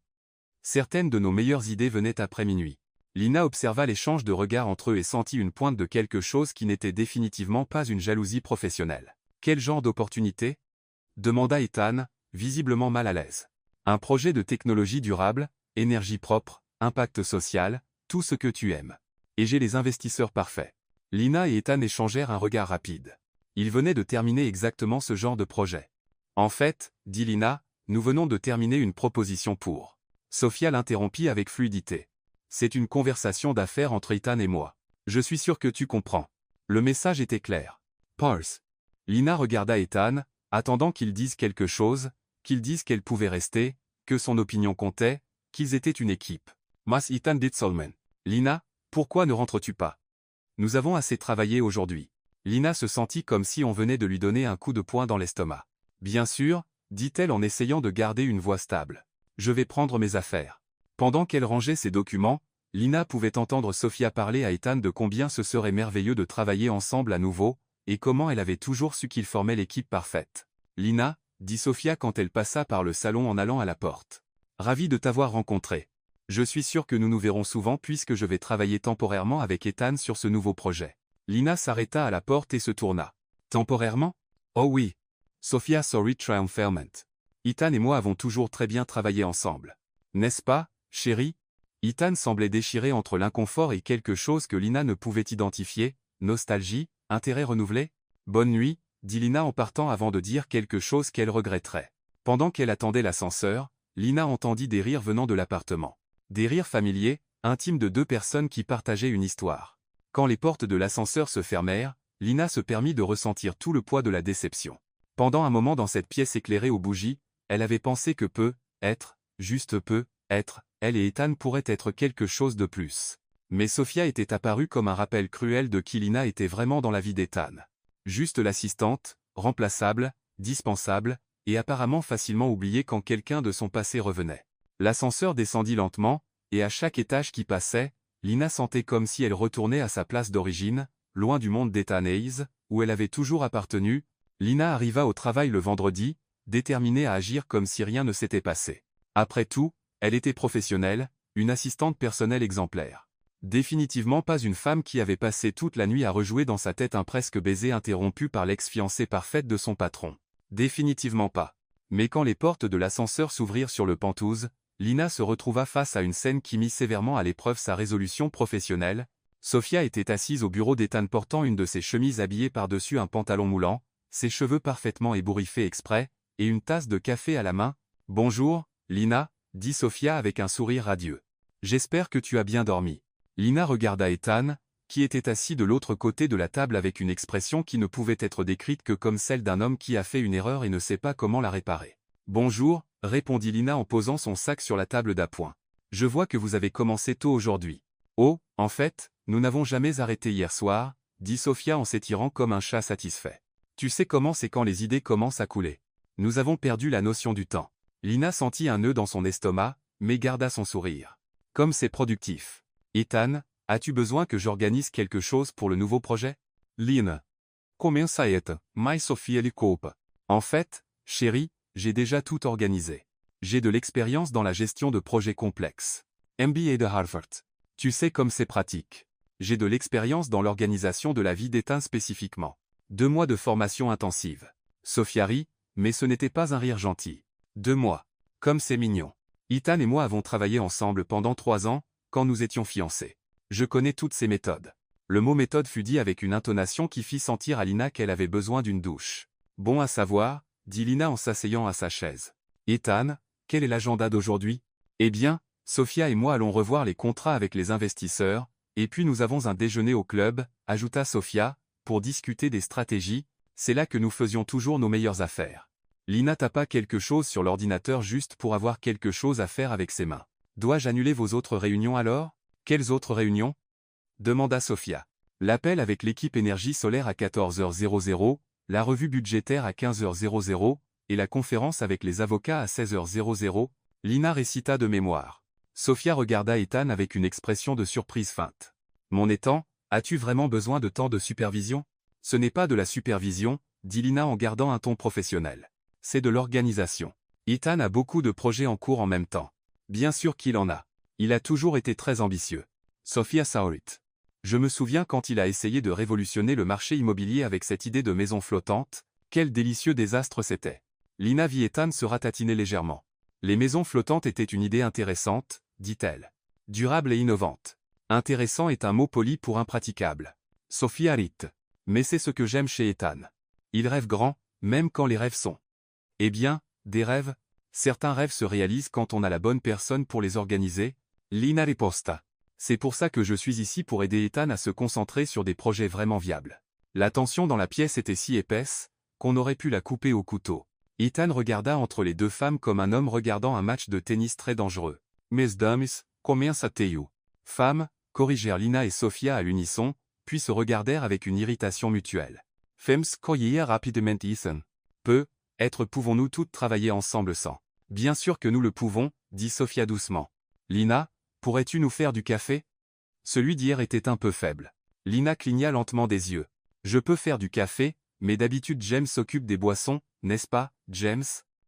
Certaines de nos meilleures idées venaient après minuit. Lina observa l'échange de regards entre eux et sentit une pointe de quelque chose qui n'était définitivement pas une jalousie professionnelle. Quel genre d'opportunité? Demanda Ethan, visiblement mal à l'aise. Un projet de technologie durable, énergie propre, impact social, tout ce que tu aimes. Et j'ai les investisseurs parfaits. Lina et Ethan échangèrent un regard rapide. Ils venaient de terminer exactement ce genre de projet. En fait, dit Lina, nous venons de terminer une proposition pour. Sophia l'interrompit avec fluidité. C'est une conversation d'affaires entre Ethan et moi. Je suis sûr que tu comprends. Le message était clair. Pulse. Lina regarda Ethan, attendant qu'il dise quelque chose, qu'il dise qu'elle pouvait rester, que son opinion comptait, qu'ils étaient une équipe. Mas Ethan dit Solman. Lina, pourquoi ne rentres-tu pas? Nous avons assez travaillé aujourd'hui. Lina se sentit comme si on venait de lui donner un coup de poing dans l'estomac. Bien sûr, dit-elle en essayant de garder une voix stable. Je vais prendre mes affaires. Pendant qu'elle rangeait ses documents, Lina pouvait entendre Sophia parler à Ethan de combien ce serait merveilleux de travailler ensemble à nouveau, et comment elle avait toujours su qu'ils formaient l'équipe parfaite. Lina, dit Sophia quand elle passa par le salon en allant à la porte. Ravi de t'avoir rencontré. Je suis sûr que nous nous verrons souvent puisque je vais travailler temporairement avec Ethan sur ce nouveau projet. Lina s'arrêta à la porte et se tourna. Temporairement? Oh oui. Sophia sourit triumphant. Ethan et moi avons toujours très bien travaillé ensemble. N'est-ce pas, chérie? Ethan semblait déchiré entre l'inconfort et quelque chose que Lina ne pouvait identifier, nostalgie, intérêt renouvelé. Bonne nuit, dit Lina en partant avant de dire quelque chose qu'elle regretterait. Pendant qu'elle attendait l'ascenseur, Lina entendit des rires venant de l'appartement. Des rires familiers, intimes de deux personnes qui partageaient une histoire. Quand les portes de l'ascenseur se fermèrent, Lina se permit de ressentir tout le poids de la déception. Pendant un moment dans cette pièce éclairée aux bougies, elle avait pensé que juste peu, elle et Ethan pourraient être quelque chose de plus. Mais Sophia était apparue comme un rappel cruel de qui Lina était vraiment dans la vie d'Ethan. Juste l'assistante, remplaçable, dispensable, et apparemment facilement oubliée quand quelqu'un de son passé revenait. L'ascenseur descendit lentement, et à chaque étage qui passait, Lina sentait comme si elle retournait à sa place d'origine, loin du monde d'Ethan Hayes, où elle avait toujours appartenu. Lina arriva au travail le vendredi, déterminée à agir comme si rien ne s'était passé. Après tout, elle était professionnelle, une assistante personnelle exemplaire. Définitivement pas une femme qui avait passé toute la nuit à rejouer dans sa tête un presque baiser interrompu par l'ex-fiancée parfaite de son patron. Définitivement pas. Mais quand les portes de l'ascenseur s'ouvrirent sur le Penthouse, Lina se retrouva face à une scène qui mit sévèrement à l'épreuve sa résolution professionnelle. Sophia était assise au bureau d'Ethan portant une de ses chemises habillée par-dessus un pantalon moulant, ses cheveux parfaitement ébouriffés exprès, et une tasse de café à la main. « Bonjour, Lina », dit Sophia avec un sourire radieux. « J'espère que tu as bien dormi. » Lina regarda Ethan, qui était assis de l'autre côté de la table avec une expression qui ne pouvait être décrite que comme celle d'un homme qui a fait une erreur et ne sait pas comment la réparer. « Bonjour », répondit Lina en posant son sac sur la table d'appoint. « Je vois que vous avez commencé tôt aujourd'hui. »« Oh, en fait, nous n'avons jamais arrêté hier soir, » dit Sophia en s'étirant comme un chat satisfait. « Tu sais comment c'est quand les idées commencent à couler. Nous avons perdu la notion du temps. » Lina sentit un nœud dans son estomac, mais garda son sourire. « Comme c'est productif. » Ethan, as-tu besoin que j'organise quelque chose pour le nouveau projet? Lina. Começa mais Sophia lhe coupa. En fait, chérie, j'ai déjà tout organisé. J'ai de l'expérience dans la gestion de projets complexes. MBA de Harvard. Tu sais comme c'est pratique. J'ai de l'expérience dans l'organisation de la vie d'Ethan spécifiquement. 2 mois de formation intensive. Sophia rit, mais ce n'était pas un rire gentil. 2 mois. Comme c'est mignon. Ethan et moi avons travaillé ensemble pendant 3 ans, quand nous étions fiancés. Je connais toutes ces méthodes. Le mot méthode fut dit avec une intonation qui fit sentir à Lina qu'elle avait besoin d'une douche. Bon à savoir, dit Lina en s'asseyant à sa chaise. Ethan, quel est l'agenda d'aujourd'hui? Eh bien, Sophia et moi allons revoir les contrats avec les investisseurs, et puis nous avons un déjeuner au club, ajouta Sophia, pour discuter des stratégies, c'est là que nous faisions toujours nos meilleures affaires. Lina tapa quelque chose sur l'ordinateur juste pour avoir quelque chose à faire avec ses mains. Dois-je annuler vos autres réunions alors? Quelles autres réunions? Demanda Sophia. L'appel avec l'équipe énergie solaire à 14h00, la revue budgétaire à 15h00, et la conférence avec les avocats à 16h00, Lina récita de mémoire. Sophia regarda Ethan avec une expression de surprise feinte. Mon Ethan, as-tu vraiment besoin de tant de supervision? Ce n'est pas de la supervision, dit Lina en gardant un ton professionnel. C'est de l'organisation. Ethan a beaucoup de projets en cours en même temps. Bien sûr qu'il en a. Il a toujours été très ambitieux. Sophia Saurit. Je me souviens quand il a essayé de révolutionner le marché immobilier avec cette idée de maison flottante, quel délicieux désastre c'était. Lina vit Ethan se ratatiner légèrement. Les maisons flottantes étaient une idée intéressante, dit-elle. Durable et innovante. Intéressant est un mot poli pour impraticable. Sophia rit. Mais c'est ce que j'aime chez Ethan. Il rêve grand, même quand les rêves sont. Eh bien, des rêves? Certains rêves se réalisent quand on a la bonne personne pour les organiser. Lina riposta. C'est pour ça que je suis ici pour aider Ethan à se concentrer sur des projets vraiment viables. La tension dans la pièce était si épaisse, qu'on aurait pu la couper au couteau. Ethan regarda entre les deux femmes comme un homme regardant un match de tennis très dangereux. Mes dames, combien ça t'est-you? Femmes, corrigèrent Lina et Sophia à l'unisson, puis se regardèrent avec une irritation mutuelle. Femmes corrigèrent rapidement Ethan. Pouvons-nous toutes travailler ensemble sans? Bien sûr que nous le pouvons, dit Sophia doucement. Lina, pourrais-tu nous faire du café? Celui d'hier était un peu faible. Lina cligna lentement des yeux. Je peux faire du café, mais d'habitude James s'occupe des boissons, n'est-ce pas, James?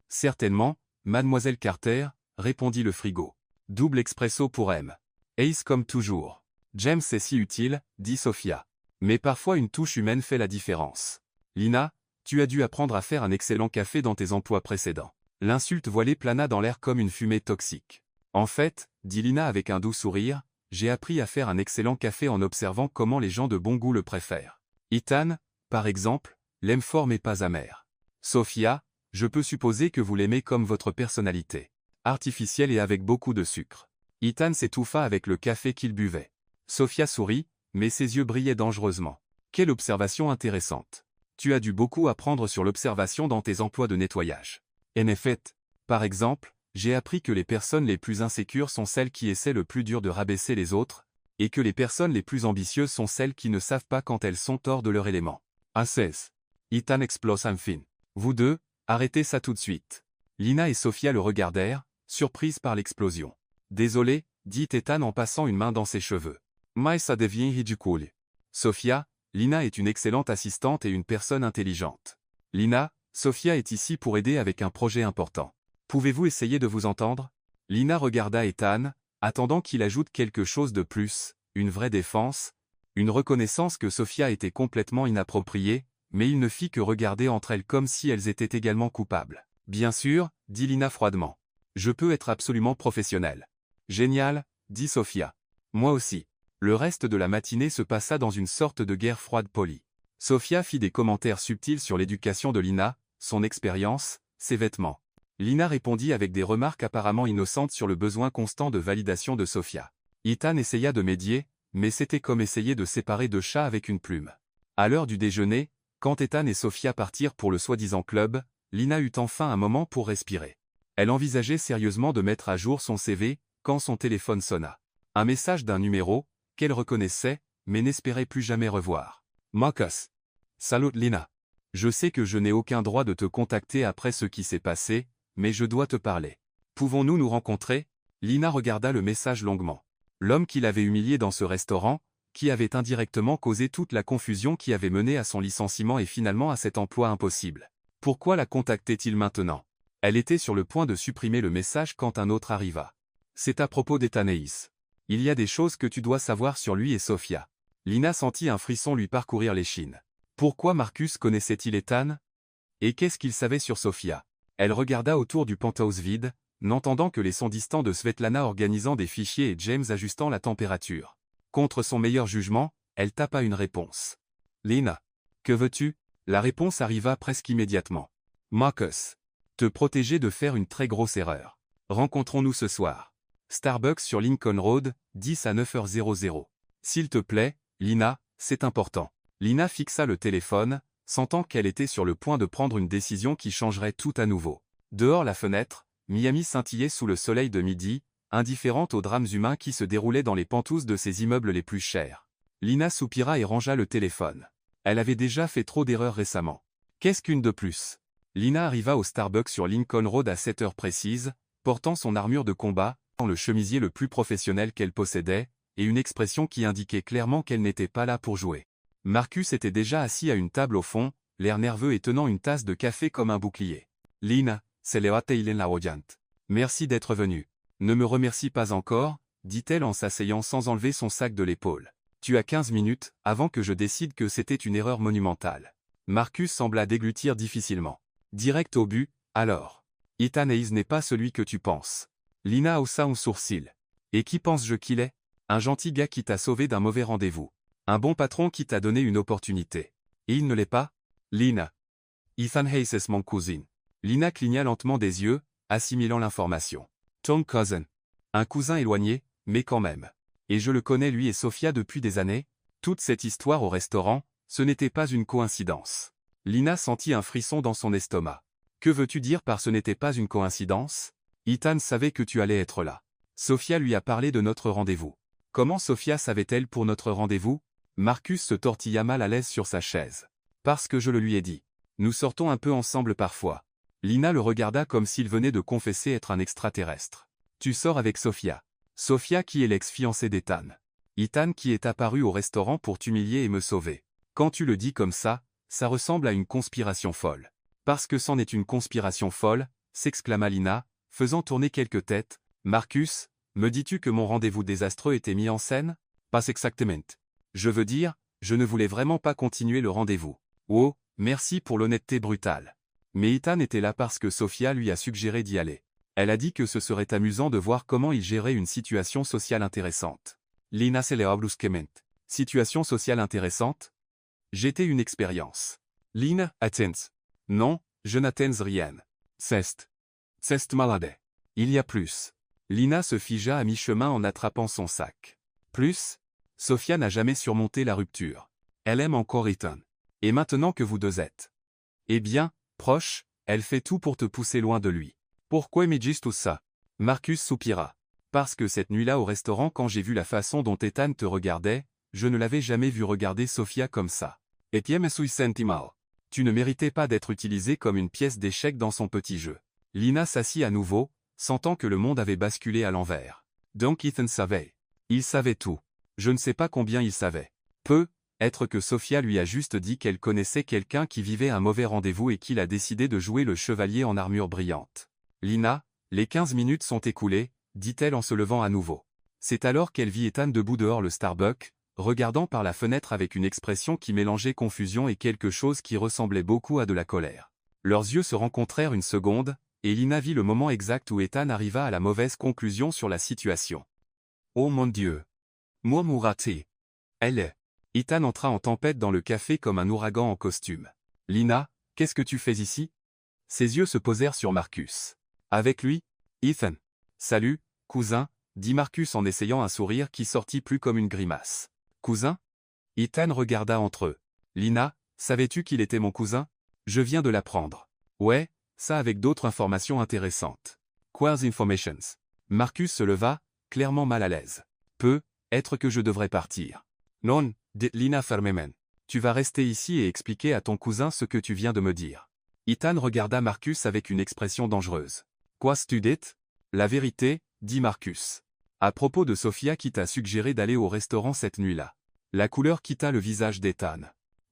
Certainement, mademoiselle Carter, répondit le frigo. Double expresso pour M. Ace comme toujours. James est si utile, dit Sophia. Mais parfois une touche humaine fait la différence. Lina, tu as dû apprendre à faire un excellent café dans tes emplois précédents. L'insulte voilée plana dans l'air comme une fumée toxique. En fait, dit Lina avec un doux sourire, j'ai appris à faire un excellent café en observant comment les gens de bon goût le préfèrent. Ethan, par exemple, l'aime fort mais pas amer. Sophia, je peux supposer que vous l'aimez comme votre personnalité. Artificielle et avec beaucoup de sucre. Ethan s'étouffa avec le café qu'il buvait. Sophia sourit, mais ses yeux brillaient dangereusement. Quelle observation intéressante. Tu as dû beaucoup apprendre sur l'observation dans tes emplois de nettoyage. En effet, par exemple, j'ai appris que les personnes les plus insécures sont celles qui essaient le plus dur de rabaisser les autres, et que les personnes les plus ambitieuses sont celles qui ne savent pas quand elles sont hors de leur élément. A16. Ethan explose enfin. Vous deux, arrêtez ça tout de suite. Lina et Sophia le regardèrent, surprises par l'explosion. Désolé, dit Ethan en passant une main dans ses cheveux. Mais ça devient ridicule. Sophia, Lina est une excellente assistante et une personne intelligente. Lina, Sophia est ici pour aider avec un projet important. Pouvez-vous essayer de vous entendre? Lina regarda Ethan, attendant qu'il ajoute quelque chose de plus, une vraie défense, une reconnaissance que Sophia était complètement inappropriée, mais il ne fit que regarder entre elles comme si elles étaient également coupables. Bien sûr, dit Lina froidement. Je peux être absolument professionnelle. Génial, dit Sophia. Moi aussi. Le reste de la matinée se passa dans une sorte de guerre froide polie. Sophia fit des commentaires subtils sur l'éducation de Lina, son expérience, ses vêtements. Lina répondit avec des remarques apparemment innocentes sur le besoin constant de validation de Sophia. Ethan essaya de médier, mais c'était comme essayer de séparer deux chats avec une plume. À l'heure du déjeuner, quand Ethan et Sophia partirent pour le soi-disant club, Lina eut enfin un moment pour respirer. Elle envisageait sérieusement de mettre à jour son CV, quand son téléphone sonna. Un message d'un numéro, qu'elle reconnaissait, mais n'espérait plus jamais revoir. Marcus. Salut Lina. Je sais que je n'ai aucun droit de te contacter après ce qui s'est passé, mais je dois te parler. Pouvons-nous nous rencontrer? Lina regarda le message longuement. L'homme qui l'avait humilié dans ce restaurant, qui avait indirectement causé toute la confusion qui avait mené à son licenciement et finalement à cet emploi impossible. Pourquoi la contactait-il maintenant? Elle était sur le point de supprimer le message quand un autre arriva. C'est à propos d'Ethaneis. Il y a des choses que tu dois savoir sur lui et Sophia. Lina sentit un frisson lui parcourir l'échine. Pourquoi Marcus connaissait-il Ethan? Et qu'est-ce qu'il savait sur Sophia? Elle regarda autour du penthouse vide, n'entendant que les sons distants de Svetlana organisant des fichiers et James ajustant la température. Contre son meilleur jugement, elle tapa une réponse. Lina. Que veux-tu? La réponse arriva presque immédiatement. Marcus. Te protéger de faire une très grosse erreur. Rencontrons-nous ce soir. Starbucks sur Lincoln Road, 10 à 9h00. S'il te plaît, Lina, c'est important. Lina fixa le téléphone, sentant qu'elle était sur le point de prendre une décision qui changerait tout à nouveau. Dehors la fenêtre, Miami scintillait sous le soleil de midi, indifférente aux drames humains qui se déroulaient dans les pentousses de ses immeubles les plus chers. Lina soupira et rangea le téléphone. Elle avait déjà fait trop d'erreurs récemment. Qu'est-ce qu'une de plus? Lina arriva au Starbucks sur Lincoln Road à 7 heures précises, portant son armure de combat, le chemisier le plus professionnel qu'elle possédait, et une expression qui indiquait clairement qu'elle n'était pas là pour jouer. Marcus était déjà assis à une table au fond, l'air nerveux et tenant une tasse de café comme un bouclier. Lina, c'est Léa la Odiant. Merci d'être venue. Ne me remercie pas encore, dit-elle en s'asseyant sans enlever son sac de l'épaule. Tu as 15 minutes, avant que je décide que c'était une erreur monumentale. Marcus sembla déglutir difficilement. Direct au but, alors. Ethan Hayes n'est pas celui que tu penses. Lina haussa un sourcil. Et qui penses-je qu'il est? Un gentil gars qui t'a sauvé d'un mauvais rendez-vous. Un bon patron qui t'a donné une opportunité. Et il ne l'est pas? Lina. Ethan Hayes est mon cousin. Lina cligna lentement des yeux, assimilant l'information. Ton cousin. Un cousin éloigné, mais quand même. Et je le connais lui et Sophia depuis des années. Toute cette histoire au restaurant, ce n'était pas une coïncidence. Lina sentit un frisson dans son estomac. Que veux-tu dire par ce n'était pas une coïncidence? Ethan savait que tu allais être là. Sophia lui a parlé de notre rendez-vous. Comment Sophia savait-elle pour notre rendez-vous? Marcus se tortilla mal à l'aise sur sa chaise. Parce que je le lui ai dit. Nous sortons un peu ensemble parfois. Lina le regarda comme s'il venait de confesser être un extraterrestre. Tu sors avec Sophia. Sophia qui est l'ex-fiancée d'Ethan. Ethan qui est apparu au restaurant pour t'humilier et me sauver. Quand tu le dis comme ça ressemble à une conspiration folle. Parce que c'en est une conspiration folle, s'exclama Lina, faisant tourner quelques têtes. Marcus, me dis-tu que mon rendez-vous désastreux était mis en scène? Pas exactement. Je veux dire, je ne voulais vraiment pas continuer le rendez-vous. Oh, merci pour l'honnêteté brutale. Mais Ethan était là parce que Sophia lui a suggéré d'y aller. Elle a dit que ce serait amusant de voir comment il gérait une situation sociale intéressante. Lina s'éleva brusquement. Situation sociale intéressante? J'étais une expérience. Lina, attends. Non, je n'attends rien. C'est malade. Il y a plus. Lina se figea à mi-chemin en attrapant son sac. Plus? Sophia n'a jamais surmonté la rupture. Elle aime encore Ethan. Et maintenant que vous deux êtes. Eh bien, proche, elle fait tout pour te pousser loin de lui. Pourquoi me dis tout ça? Marcus soupira. Parce que cette nuit-là au restaurant quand j'ai vu la façon dont Ethan te regardait, je ne l'avais jamais vu regarder Sophia comme ça. Et tu me suis senti mal. Tu ne méritais pas d'être utilisé comme une pièce d'échec dans son petit jeu. Lina s'assit à nouveau, sentant que le monde avait basculé à l'envers. Donc Ethan savait. Il savait tout. Je ne sais pas combien il savait. Peu, être que Sophia lui a juste dit qu'elle connaissait quelqu'un qui vivait un mauvais rendez-vous et qu'il a décidé de jouer le chevalier en armure brillante. Lina, les 15 minutes sont écoulées, dit-elle en se levant à nouveau. C'est alors qu'elle vit Ethan debout dehors le Starbucks, regardant par la fenêtre avec une expression qui mélangeait confusion et quelque chose qui ressemblait beaucoup à de la colère. Leurs yeux se rencontrèrent une seconde, et Lina vit le moment exact où Ethan arriva à la mauvaise conclusion sur la situation. Oh mon Dieu! Murmura-t-il. Elle est. Ethan entra en tempête dans le café comme un ouragan en costume. Lina, qu'est-ce que tu fais ici? Ses yeux se posèrent sur Marcus. Avec lui? Ethan. Salut, cousin, dit Marcus en essayant un sourire qui sortit plus comme une grimace. Cousin? Ethan regarda entre eux. Lina, savais-tu qu'il était mon cousin? Je viens de l'apprendre. Ouais, ça avec d'autres informations intéressantes. Quelles informations? Marcus se leva, clairement mal à l'aise. Être que je devrais partir. Non, dit Lina fermement. Tu vas rester ici et expliquer à ton cousin ce que tu viens de me dire. Ethan regarda Marcus avec une expression dangereuse. Quoi tu dis? La vérité, dit Marcus. À propos de Sophia qui t'a suggéré d'aller au restaurant cette nuit-là. La couleur quitta le visage d'Ethan.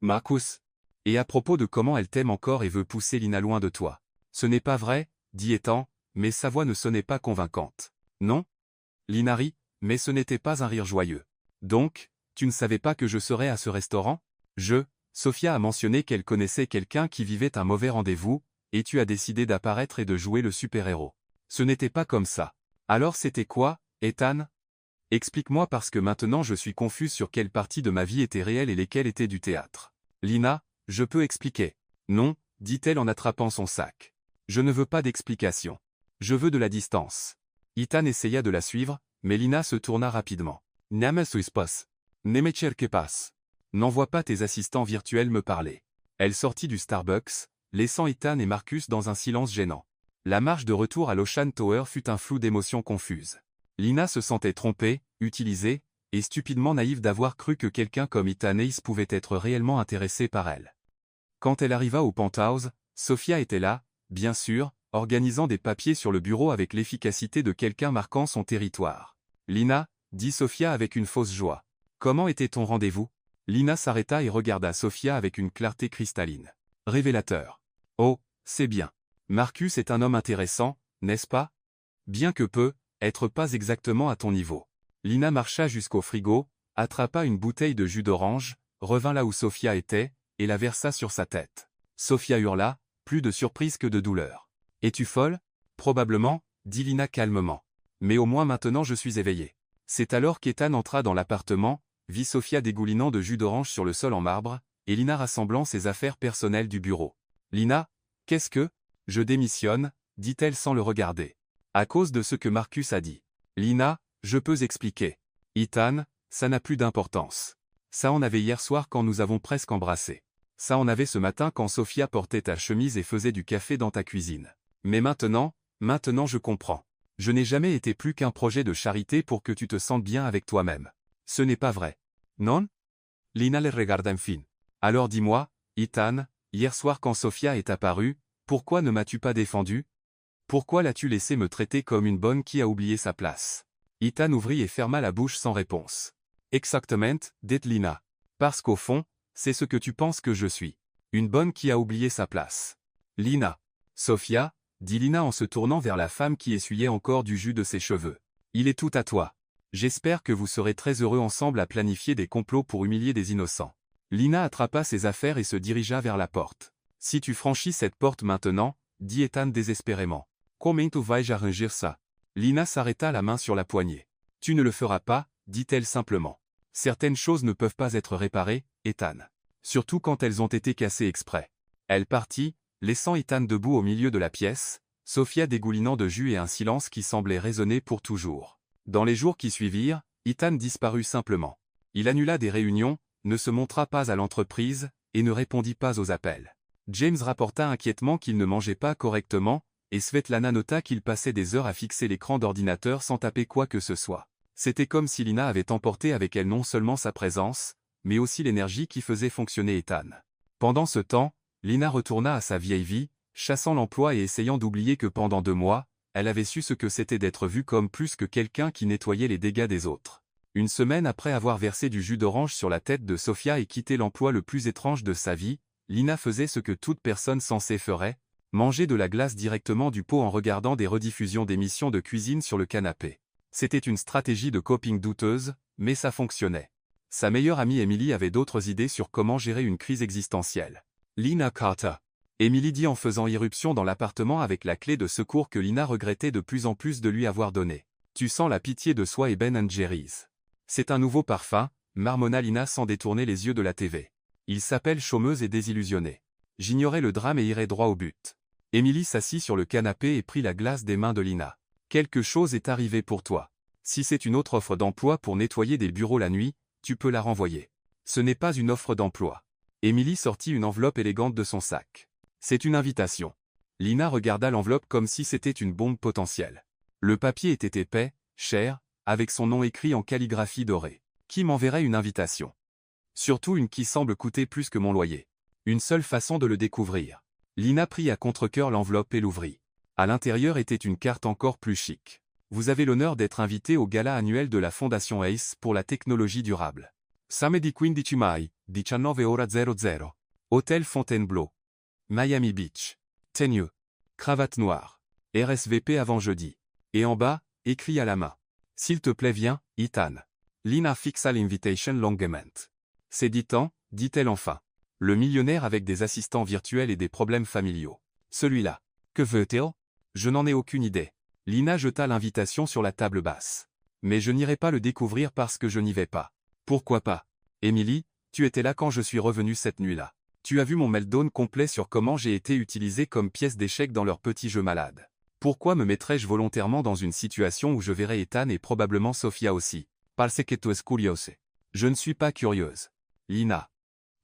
Marcus. Et à propos de comment elle t'aime encore et veut pousser Lina loin de toi. Ce n'est pas vrai, dit Ethan, mais sa voix ne sonnait pas convaincante. Non? Lina rit, mais ce n'était pas un rire joyeux. Donc, tu ne savais pas que je serais à ce restaurant? Sophia a mentionné qu'elle connaissait quelqu'un qui vivait un mauvais rendez-vous, et tu as décidé d'apparaître et de jouer le super-héros. Ce n'était pas comme ça. Alors c'était quoi, Ethan? Explique-moi parce que maintenant je suis confuse sur quelle partie de ma vie était réelle et lesquelles étaient du théâtre. Lina, je peux expliquer. Non, dit-elle en attrapant son sac. Je ne veux pas d'explication. Je veux de la distance. Ethan essaya de la suivre, mais Lina se tourna rapidement. Ne me suis pas. Ne me cerque pas. N'envoie pas tes assistants virtuels me parler. Elle sortit du Starbucks, laissant Ethan et Marcus dans un silence gênant. La marche de retour à l'Ocean Tower fut un flou d'émotions confuses. Lina se sentait trompée, utilisée, et stupidement naïve d'avoir cru que quelqu'un comme Ethan Hayes pouvait être réellement intéressé par elle. Quand elle arriva au penthouse, Sophia était là, bien sûr, organisant des papiers sur le bureau avec l'efficacité de quelqu'un marquant son territoire. Lina, dit Sophia avec une fausse joie. Comment était ton rendez-vous? Lina s'arrêta et regarda Sophia avec une clarté cristalline. Révélateur. Oh, c'est bien. Marcus est un homme intéressant, n'est-ce pas? Bien que peu, être pas exactement à ton niveau. Lina marcha jusqu'au frigo, attrapa une bouteille de jus d'orange, revint là où Sophia était, et la versa sur sa tête. Sophia hurla, plus de surprise que de douleur. Es-tu folle? Probablement, dit Lina calmement. Mais au moins maintenant je suis éveillée. C'est alors qu'Ethan entra dans l'appartement, vit Sophia dégoulinant de jus d'orange sur le sol en marbre, et Lina rassemblant ses affaires personnelles du bureau. Lina, qu'est-ce que? Je démissionne, dit-elle sans le regarder. À cause de ce que Marcus a dit. Lina, je peux expliquer. Ethan, ça n'a plus d'importance. Ça en avait hier soir quand nous avons presque embrassé. Ça en avait ce matin quand Sophia portait ta chemise et faisait du café dans ta cuisine. Mais maintenant je comprends. Je n'ai jamais été plus qu'un projet de charité pour que tu te sentes bien avec toi-même. Ce n'est pas vrai. Non? Lina les regarda enfin. Alors dis-moi, Ethan, hier soir quand Sophia est apparue, pourquoi ne m'as-tu pas défendu? Pourquoi l'as-tu laissé me traiter comme une bonne qui a oublié sa place? Ethan ouvrit et ferma la bouche sans réponse. Exactement, dit Lina. Parce qu'au fond, c'est ce que tu penses que je suis. Une bonne qui a oublié sa place. Lina. Sophia, dit Lina en se tournant vers la femme qui essuyait encore du jus de ses cheveux. Il est tout à toi. J'espère que vous serez très heureux ensemble à planifier des complots pour humilier des innocents. Lina attrapa ses affaires et se dirigea vers la porte. Si tu franchis cette porte maintenant, dit Ethan désespérément. Comment tu vas arranger ça? Lina s'arrêta la main sur la poignée. Tu ne le feras pas, dit-elle simplement. Certaines choses ne peuvent pas être réparées, Ethan. Surtout quand elles ont été cassées exprès. Elle partit, laissant Ethan debout au milieu de la pièce, Sophia dégoulinant de jus et un silence qui semblait résonner pour toujours. Dans les jours qui suivirent, Ethan disparut simplement. Il annula des réunions, ne se montra pas à l'entreprise, et ne répondit pas aux appels. James rapporta inquiètement qu'il ne mangeait pas correctement, et Svetlana nota qu'il passait des heures à fixer l'écran d'ordinateur sans taper quoi que ce soit. C'était comme si Lina avait emporté avec elle non seulement sa présence, mais aussi l'énergie qui faisait fonctionner Ethan. Pendant ce temps, Lina retourna à sa vieille vie, chassant l'emploi et essayant d'oublier que pendant 2 mois, elle avait su ce que c'était d'être vue comme plus que quelqu'un qui nettoyait les dégâts des autres. Une semaine après avoir versé du jus d'orange sur la tête de Sophia et quitté l'emploi le plus étrange de sa vie, Lina faisait ce que toute personne sensée ferait, manger de la glace directement du pot en regardant des rediffusions d'émissions de cuisine sur le canapé. C'était une stratégie de coping douteuse, mais ça fonctionnait. Sa meilleure amie Emily avait d'autres idées sur comment gérer une crise existentielle. Lina Carter. Emily dit en faisant irruption dans l'appartement avec la clé de secours que Lina regrettait de plus en plus de lui avoir donnée. Tu sens la pitié de soi et Ben & Jerry's. C'est un nouveau parfum, marmonna Lina sans détourner les yeux de la TV. Il s'appelle Chômeuse et désillusionnée. J'ignorais le drame et irais droit au but. Emily s'assit sur le canapé et prit la glace des mains de Lina. Quelque chose est arrivé pour toi. Si c'est une autre offre d'emploi pour nettoyer des bureaux la nuit, tu peux la renvoyer. Ce n'est pas une offre d'emploi. Emily sortit une enveloppe élégante de son sac. C'est une invitation. Lina regarda l'enveloppe comme si c'était une bombe potentielle. Le papier était épais, cher, avec son nom écrit en calligraphie dorée. Qui m'enverrait une invitation? Surtout une qui semble coûter plus que mon loyer. Une seule façon de le découvrir. Lina prit à contre-cœur l'enveloppe et l'ouvrit. À l'intérieur était une carte encore plus chic. Vous avez l'honneur d'être invité au gala annuel de la Fondation ACE pour la technologie durable. Samedi 15 mai, 19h00. Hôtel Fontainebleau. Miami Beach. Teigneux. Cravate noire. RSVP avant jeudi. Et en bas, écrit à la main. S'il te plaît viens, Ethan. Lina fixa l'invitation longuement. C'est 10 ans, dit-elle enfin. Le millionnaire avec des assistants virtuels et des problèmes familiaux. Celui-là. Que veut-il? Je n'en ai aucune idée. Lina jeta l'invitation sur la table basse. Mais je n'irai pas le découvrir parce que je n'y vais pas. Pourquoi pas? Émilie, tu étais là quand je suis revenu cette nuit-là. Tu as vu mon meltdown complet sur comment j'ai été utilisé comme pièce d'échec dans leur petit jeu malade. Pourquoi me mettrais-je volontairement dans une situation où je verrais Ethan et probablement Sofia aussi? Parce que tu es curiosa. Je ne suis pas curieuse. Lina.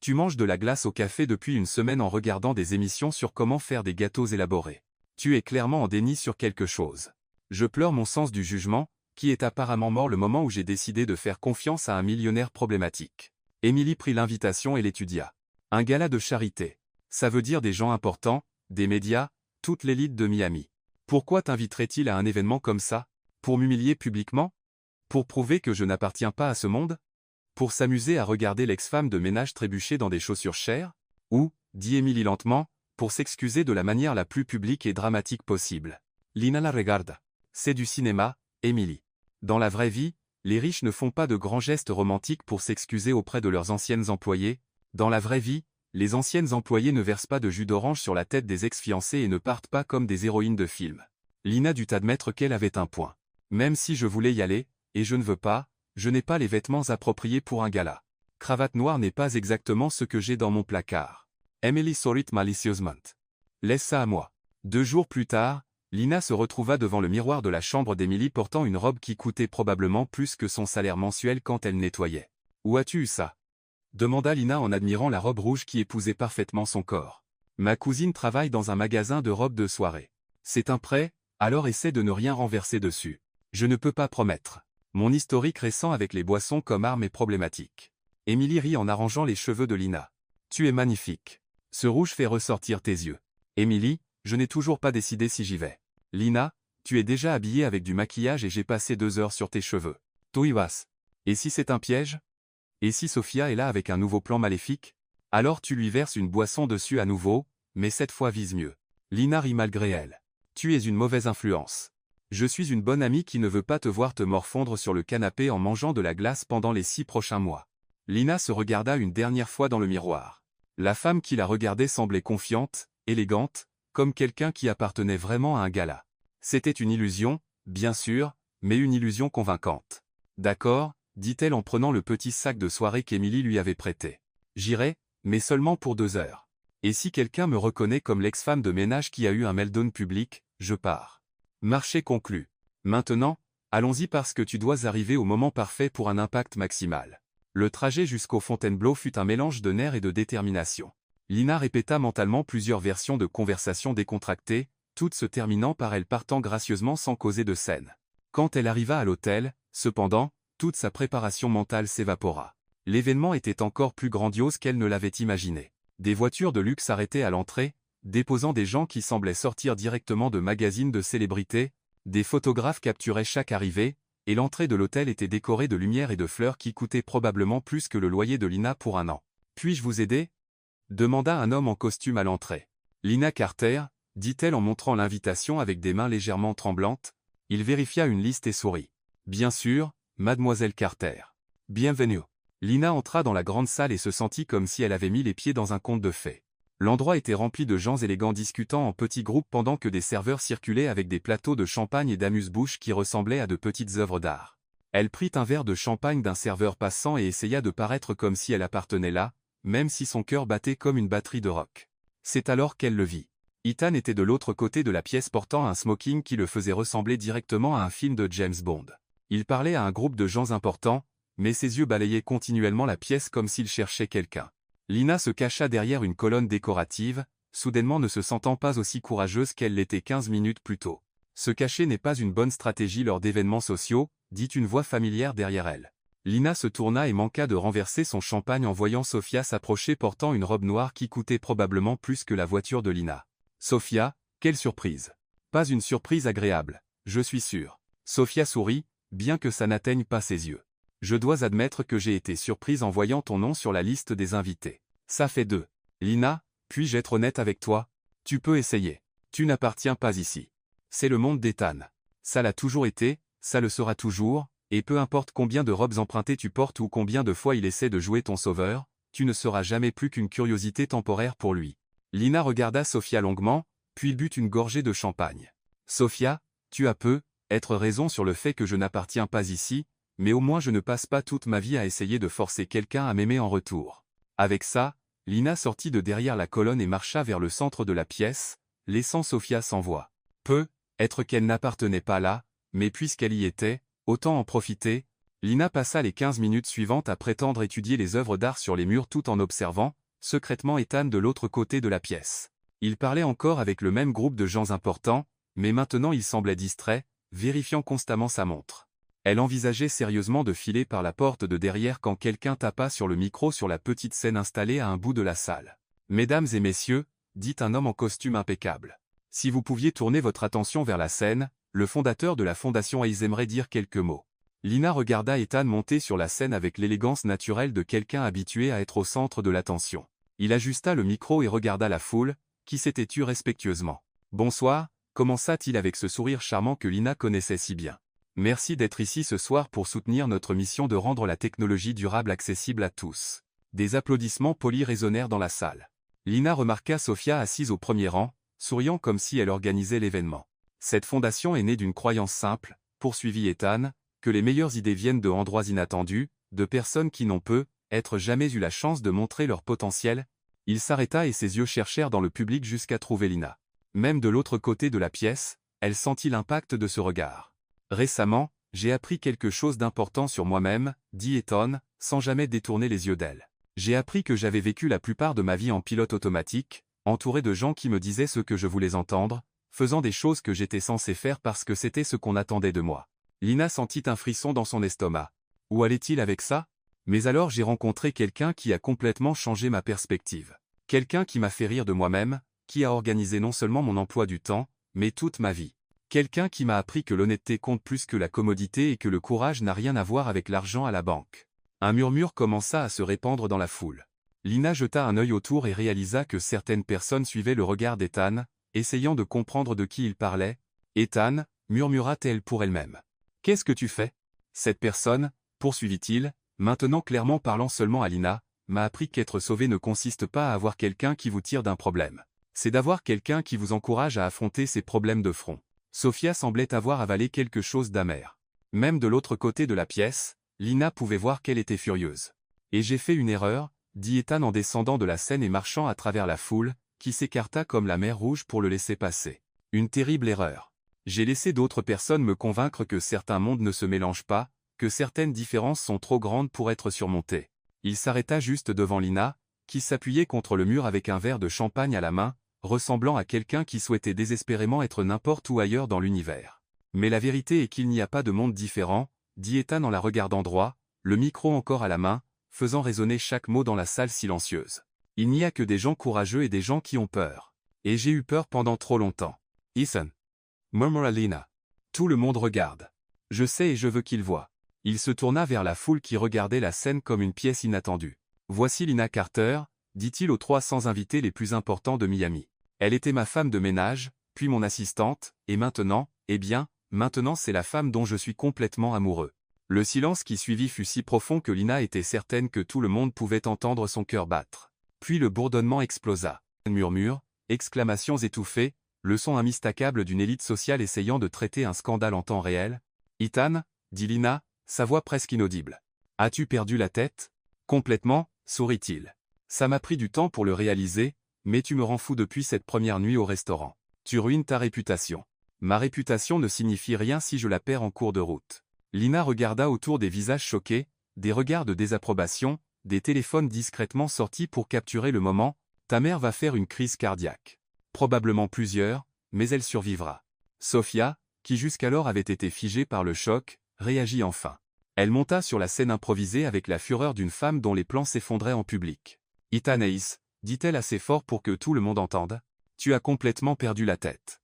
Tu manges de la glace au café depuis une semaine en regardant des émissions sur comment faire des gâteaux élaborés. Tu es clairement en déni sur quelque chose. Je pleure mon sens du jugement, qui est apparemment mort le moment où j'ai décidé de faire confiance à un millionnaire problématique. Émilie prit l'invitation et l'étudia. Un gala de charité. Ça veut dire des gens importants, des médias, toute l'élite de Miami. Pourquoi t'inviterait-il à un événement comme ça? Pour m'humilier publiquement? Pour prouver que je n'appartiens pas à ce monde? Pour s'amuser à regarder l'ex-femme de ménage trébucher dans des chaussures chères? Ou, dit Émilie lentement, pour s'excuser de la manière la plus publique et dramatique possible. Lina la regarda. C'est du cinéma, Émilie. Dans la vraie vie, les riches ne font pas de grands gestes romantiques pour s'excuser auprès de leurs anciennes employées. Dans la vraie vie, les anciennes employées ne versent pas de jus d'orange sur la tête des ex-fiancés et ne partent pas comme des héroïnes de film. Lina dut admettre qu'elle avait un point. Même si je voulais y aller, et je ne veux pas, je n'ai pas les vêtements appropriés pour un gala. Cravate noire n'est pas exactement ce que j'ai dans mon placard. Emily sourit malicieusement. Laisse ça à moi. 2 jours plus tard, Lina se retrouva devant le miroir de la chambre d'Emily portant une robe qui coûtait probablement plus que son salaire mensuel quand elle nettoyait. Où as-tu eu ça? Demanda Lina en admirant la robe rouge qui épousait parfaitement son corps. Ma cousine travaille dans un magasin de robes de soirée. C'est un prêt, alors essaie de ne rien renverser dessus. Je ne peux pas promettre. Mon historique récent avec les boissons comme arme est problématique. Émilie rit en arrangeant les cheveux de Lina. Tu es magnifique. Ce rouge fait ressortir tes yeux. Émilie, je n'ai toujours pas décidé si j'y vais. Lina, tu es déjà habillée avec du maquillage et j'ai passé 2 heures sur tes cheveux. Tu y vas. Et si c'est un piège? Et si Sofia est là avec un nouveau plan maléfique? Alors tu lui verses une boisson dessus à nouveau, mais cette fois vise mieux. Lina rit malgré elle. Tu es une mauvaise influence. Je suis une bonne amie qui ne veut pas te voir te morfondre sur le canapé en mangeant de la glace pendant les 6 prochains mois. Lina se regarda une dernière fois dans le miroir. La femme qui la regardait semblait confiante, élégante, comme quelqu'un qui appartenait vraiment à un gala. C'était une illusion, bien sûr, mais une illusion convaincante. D'accord, dit-elle en prenant le petit sac de soirée qu'Émilie lui avait prêté. J'irai, mais seulement pour 2 heures. Et si quelqu'un me reconnaît comme l'ex-femme de ménage qui a eu un meltdown public, je pars. Marché conclu. Maintenant, allons-y parce que tu dois arriver au moment parfait pour un impact maximal. Le trajet jusqu'au Fontainebleau fut un mélange de nerfs et de détermination. Lina répéta mentalement plusieurs versions de conversations décontractées, toutes se terminant par elle partant gracieusement sans causer de scène. Quand elle arriva à l'hôtel, cependant, toute sa préparation mentale s'évapora. L'événement était encore plus grandiose qu'elle ne l'avait imaginé. Des voitures de luxe arrêtaient à l'entrée, déposant des gens qui semblaient sortir directement de magazines de célébrités, des photographes capturaient chaque arrivée, et l'entrée de l'hôtel était décorée de lumière et de fleurs qui coûtaient probablement plus que le loyer de Lina pour un an. « Puis-je vous aider ?» demanda un homme en costume à l'entrée. Lina Carter, dit-elle en montrant l'invitation avec des mains légèrement tremblantes. Il vérifia une liste et sourit. « Bien sûr, mademoiselle Carter. Bienvenue. » Lina entra dans la grande salle et se sentit comme si elle avait mis les pieds dans un conte de fées. L'endroit était rempli de gens élégants discutant en petits groupes pendant que des serveurs circulaient avec des plateaux de champagne et d'amuse-bouche qui ressemblaient à de petites œuvres d'art. Elle prit un verre de champagne d'un serveur passant et essaya de paraître comme si elle appartenait là, même si son cœur battait comme une batterie de rock. C'est alors qu'elle le vit. Ethan était de l'autre côté de la pièce portant un smoking qui le faisait ressembler directement à un film de James Bond. Il parlait à un groupe de gens importants, mais ses yeux balayaient continuellement la pièce comme s'il cherchait quelqu'un. Lina se cacha derrière une colonne décorative, soudainement ne se sentant pas aussi courageuse qu'elle l'était 15 minutes plus tôt. Se cacher n'est pas une bonne stratégie lors d'événements sociaux, dit une voix familière derrière elle. Lina se tourna et manqua de renverser son champagne en voyant Sofia s'approcher portant une robe noire qui coûtait probablement plus que la voiture de Lina. Sofia, quelle surprise! Pas une surprise agréable, je suis sûr. Sofia sourit, bien que ça n'atteigne pas ses yeux. Je dois admettre que j'ai été surprise en voyant ton nom sur la liste des invités. Ça fait 2. Lina, puis-je être honnête avec toi? Tu peux essayer. Tu n'appartiens pas ici. C'est le monde d'Ethan. Ça l'a toujours été, ça le sera toujours, et peu importe combien de robes empruntées tu portes ou combien de fois il essaie de jouer ton sauveur, tu ne seras jamais plus qu'une curiosité temporaire pour lui. Lina regarda Sofia longuement, puis but une gorgée de champagne. Sofia, Tu as être raison sur le fait que je n'appartiens pas ici, mais au moins je ne passe pas toute ma vie à essayer de forcer quelqu'un à m'aimer en retour. Avec ça, Lina sortit de derrière la colonne et marcha vers le centre de la pièce, laissant Sophia sans voix. Être qu'elle n'appartenait pas là, mais puisqu'elle y était, autant en profiter. Lina passa les 15 minutes suivantes à prétendre étudier les œuvres d'art sur les murs tout en observant, secrètement Ethan de l'autre côté de la pièce. Il parlait encore avec le même groupe de gens importants, mais maintenant il semblait distrait, vérifiant constamment sa montre. Elle envisageait sérieusement de filer par la porte de derrière quand quelqu'un tapa sur le micro sur la petite scène installée à un bout de la salle. « Mesdames et messieurs », dit un homme en costume impeccable. « Si vous pouviez tourner votre attention vers la scène, le fondateur de la Fondation Hayes aimerait dire quelques mots. » Lina regarda Ethan monter sur la scène avec l'élégance naturelle de quelqu'un habitué à être au centre de l'attention. Il ajusta le micro et regarda la foule, qui s'était tue respectueusement. « Bonsoir », commença-t-il avec ce sourire charmant que Lina connaissait si bien. « Merci d'être ici ce soir pour soutenir notre mission de rendre la technologie durable accessible à tous. » Des applaudissements polis résonnèrent dans la salle. Lina remarqua Sophia assise au premier rang, souriant comme si elle organisait l'événement. « Cette fondation est née d'une croyance simple, » poursuivit Ethan, que les meilleures idées viennent de endroits inattendus, de personnes qui n'ont être jamais eu la chance de montrer leur potentiel. Il s'arrêta et ses yeux cherchèrent dans le public jusqu'à trouver Lina. Même de l'autre côté de la pièce, elle sentit l'impact de ce regard. Récemment, j'ai appris quelque chose d'important sur moi-même, dit Ethan, sans jamais détourner les yeux d'elle. J'ai appris que j'avais vécu la plupart de ma vie en pilote automatique, entouré de gens qui me disaient ce que je voulais entendre, faisant des choses que j'étais censé faire parce que c'était ce qu'on attendait de moi. Lina sentit un frisson dans son estomac. Où allait-il avec ça? Mais alors j'ai rencontré quelqu'un qui a complètement changé ma perspective. Quelqu'un qui m'a fait rire de moi-même, qui a organisé non seulement mon emploi du temps, mais toute ma vie. Quelqu'un qui m'a appris que l'honnêteté compte plus que la commodité et que le courage n'a rien à voir avec l'argent à la banque. Un murmure commença à se répandre dans la foule. Lina jeta un œil autour et réalisa que certaines personnes suivaient le regard d'Ethan, essayant de comprendre de qui il parlait. « Ethan » murmura-t-elle pour elle-même. « Qu'est-ce que tu fais? Cette personne, poursuivit-il, maintenant clairement parlant seulement à Lina, m'a appris qu'être sauvé ne consiste pas à avoir quelqu'un qui vous tire d'un problème. C'est d'avoir quelqu'un qui vous encourage à affronter ses problèmes de front. » Sophia semblait avoir avalé quelque chose d'amer. Même de l'autre côté de la pièce, Lina pouvait voir qu'elle était furieuse. « Et j'ai fait une erreur », dit Ethan en descendant de la scène et marchant à travers la foule, qui s'écarta comme la mer Rouge pour le laisser passer. « Une terrible erreur. J'ai laissé d'autres personnes me convaincre que certains mondes ne se mélangent pas, que certaines différences sont trop grandes pour être surmontées. » Il s'arrêta juste devant Lina, qui s'appuyait contre le mur avec un verre de champagne à la main, ressemblant à quelqu'un qui souhaitait désespérément être n'importe où ailleurs dans l'univers. « Mais la vérité est qu'il n'y a pas de monde différent, » dit Ethan en la regardant droit, le micro encore à la main, faisant résonner chaque mot dans la salle silencieuse. « Il n'y a que des gens courageux et des gens qui ont peur. Et j'ai eu peur pendant trop longtemps. » Ethan, murmura Lina. Tout le monde regarde. Je sais et je veux qu'il voie. Il se tourna vers la foule qui regardait la scène comme une pièce inattendue. « Voici Lina Carter », dit-il aux 300 invités les plus importants de Miami. Elle était ma femme de ménage, puis mon assistante, et maintenant, eh bien, maintenant c'est la femme dont je suis complètement amoureux. Le silence qui suivit fut si profond que Lina était certaine que tout le monde pouvait entendre son cœur battre. Puis le bourdonnement explosa. Murmures, exclamations étouffées, le son immistakable d'une élite sociale essayant de traiter un scandale en temps réel. « Ethan » dit Lina, sa voix presque inaudible. « As-tu perdu la tête ?»« Complètement » sourit-il. « Ça m'a pris du temps pour le réaliser, mais tu me rends fou depuis cette première nuit au restaurant. Tu ruines ta réputation. » « Ma réputation ne signifie rien si je la perds en cours de route. » Lina regarda autour des visages choqués, des regards de désapprobation, des téléphones discrètement sortis pour capturer le moment. « Ta mère va faire une crise cardiaque. Probablement plusieurs, mais elle survivra. » Sophia, qui jusqu'alors avait été figée par le choc, réagit enfin. Elle monta sur la scène improvisée avec la fureur d'une femme dont les plans s'effondraient en public. « Ethan Hayes, dit-elle assez fort pour que tout le monde entende. Tu as complètement perdu la tête. »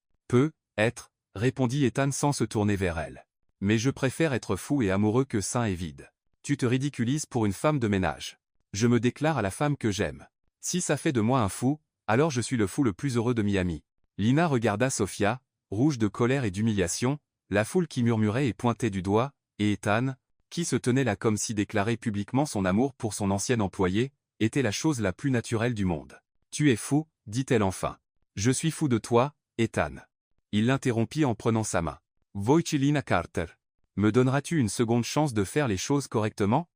Être, répondit Ethan sans se tourner vers elle. Mais je préfère être fou et amoureux que sain et vide. Tu te ridiculises pour une femme de ménage. Je me déclare à la femme que j'aime. Si ça fait de moi un fou, alors je suis le fou le plus heureux de Miami. Lina regarda Sophia, rouge de colère et d'humiliation, la foule qui murmurait et pointait du doigt, et Ethan, qui se tenait là comme si déclarer publiquement son amour pour son ancien employé, était la chose la plus naturelle du monde. Tu es fou, dit-elle enfin. Je suis fou de toi, Ethan. Il l'interrompit en prenant sa main. Voici Carter. Me donneras-tu une seconde chance de faire les choses correctement?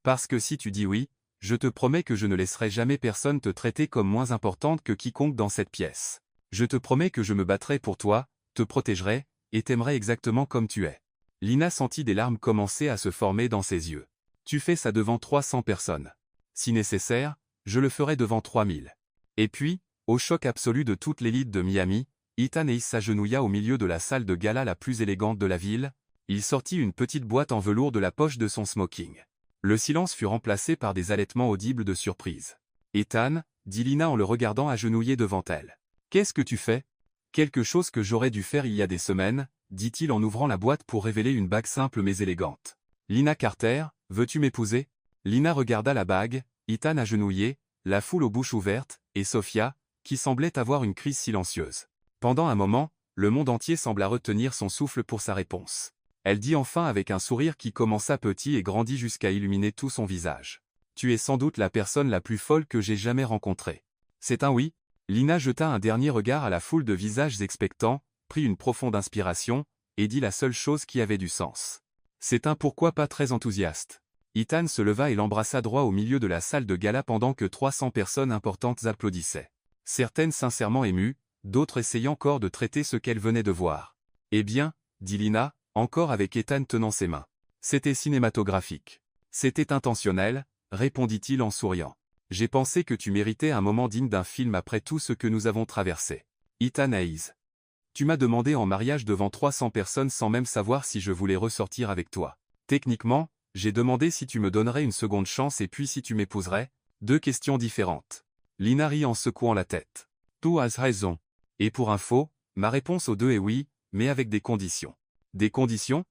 Parce que si tu dis oui, je te promets que je ne laisserai jamais personne te traiter comme moins importante que quiconque dans cette pièce. Je te promets que je me battrai pour toi, te protégerai, et t'aimerai exactement comme tu es. Lina sentit des larmes commencer à se former dans ses yeux. Tu fais ça devant 300 personnes. Si nécessaire, je le ferai devant 3000. Et puis, au choc absolu de toute l'élite de Miami, Ethan Hayes s'agenouilla au milieu de la salle de gala la plus élégante de la ville. Il sortit une petite boîte en velours de la poche de son smoking. Le silence fut remplacé par des halètements audibles de surprise. Ethan, dit Lina en le regardant agenouillé devant elle. Qu'est-ce que tu fais? Quelque chose que j'aurais dû faire il y a des semaines, dit-il en ouvrant la boîte pour révéler une bague simple mais élégante. Lina Carter, veux-tu m'épouser? Lina regarda la bague, Ethan agenouillé, la foule aux bouches ouvertes, et Sophia, qui semblait avoir une crise silencieuse. Pendant un moment, le monde entier sembla retenir son souffle pour sa réponse. Elle dit enfin avec un sourire qui commença petit et grandit jusqu'à illuminer tout son visage. Tu es sans doute la personne la plus folle que j'ai jamais rencontrée. C'est un oui? Lina jeta un dernier regard à la foule de visages expectants, prit une profonde inspiration, et dit la seule chose qui avait du sens. C'est un pourquoi pas très enthousiaste. Ethan se leva et l'embrassa droit au milieu de la salle de gala pendant que 300 personnes importantes applaudissaient. Certaines sincèrement émues, d'autres essayant encore de traiter ce qu'elles venaient de voir. Eh bien, dit Lina, encore avec Ethan tenant ses mains. C'était cinématographique. C'était intentionnel, répondit-il en souriant. J'ai pensé que tu méritais un moment digne d'un film après tout ce que nous avons traversé. Ethan Hayes. Tu m'as demandé en mariage devant 300 personnes sans même savoir si je voulais ressortir avec toi. Techniquement, j'ai demandé si tu me donnerais une seconde chance et puis si tu m'épouserais, deux questions différentes. Lina rit en secouant la tête. Tu as raison. Et pour info, ma réponse aux deux est oui, mais avec des conditions. Des conditions?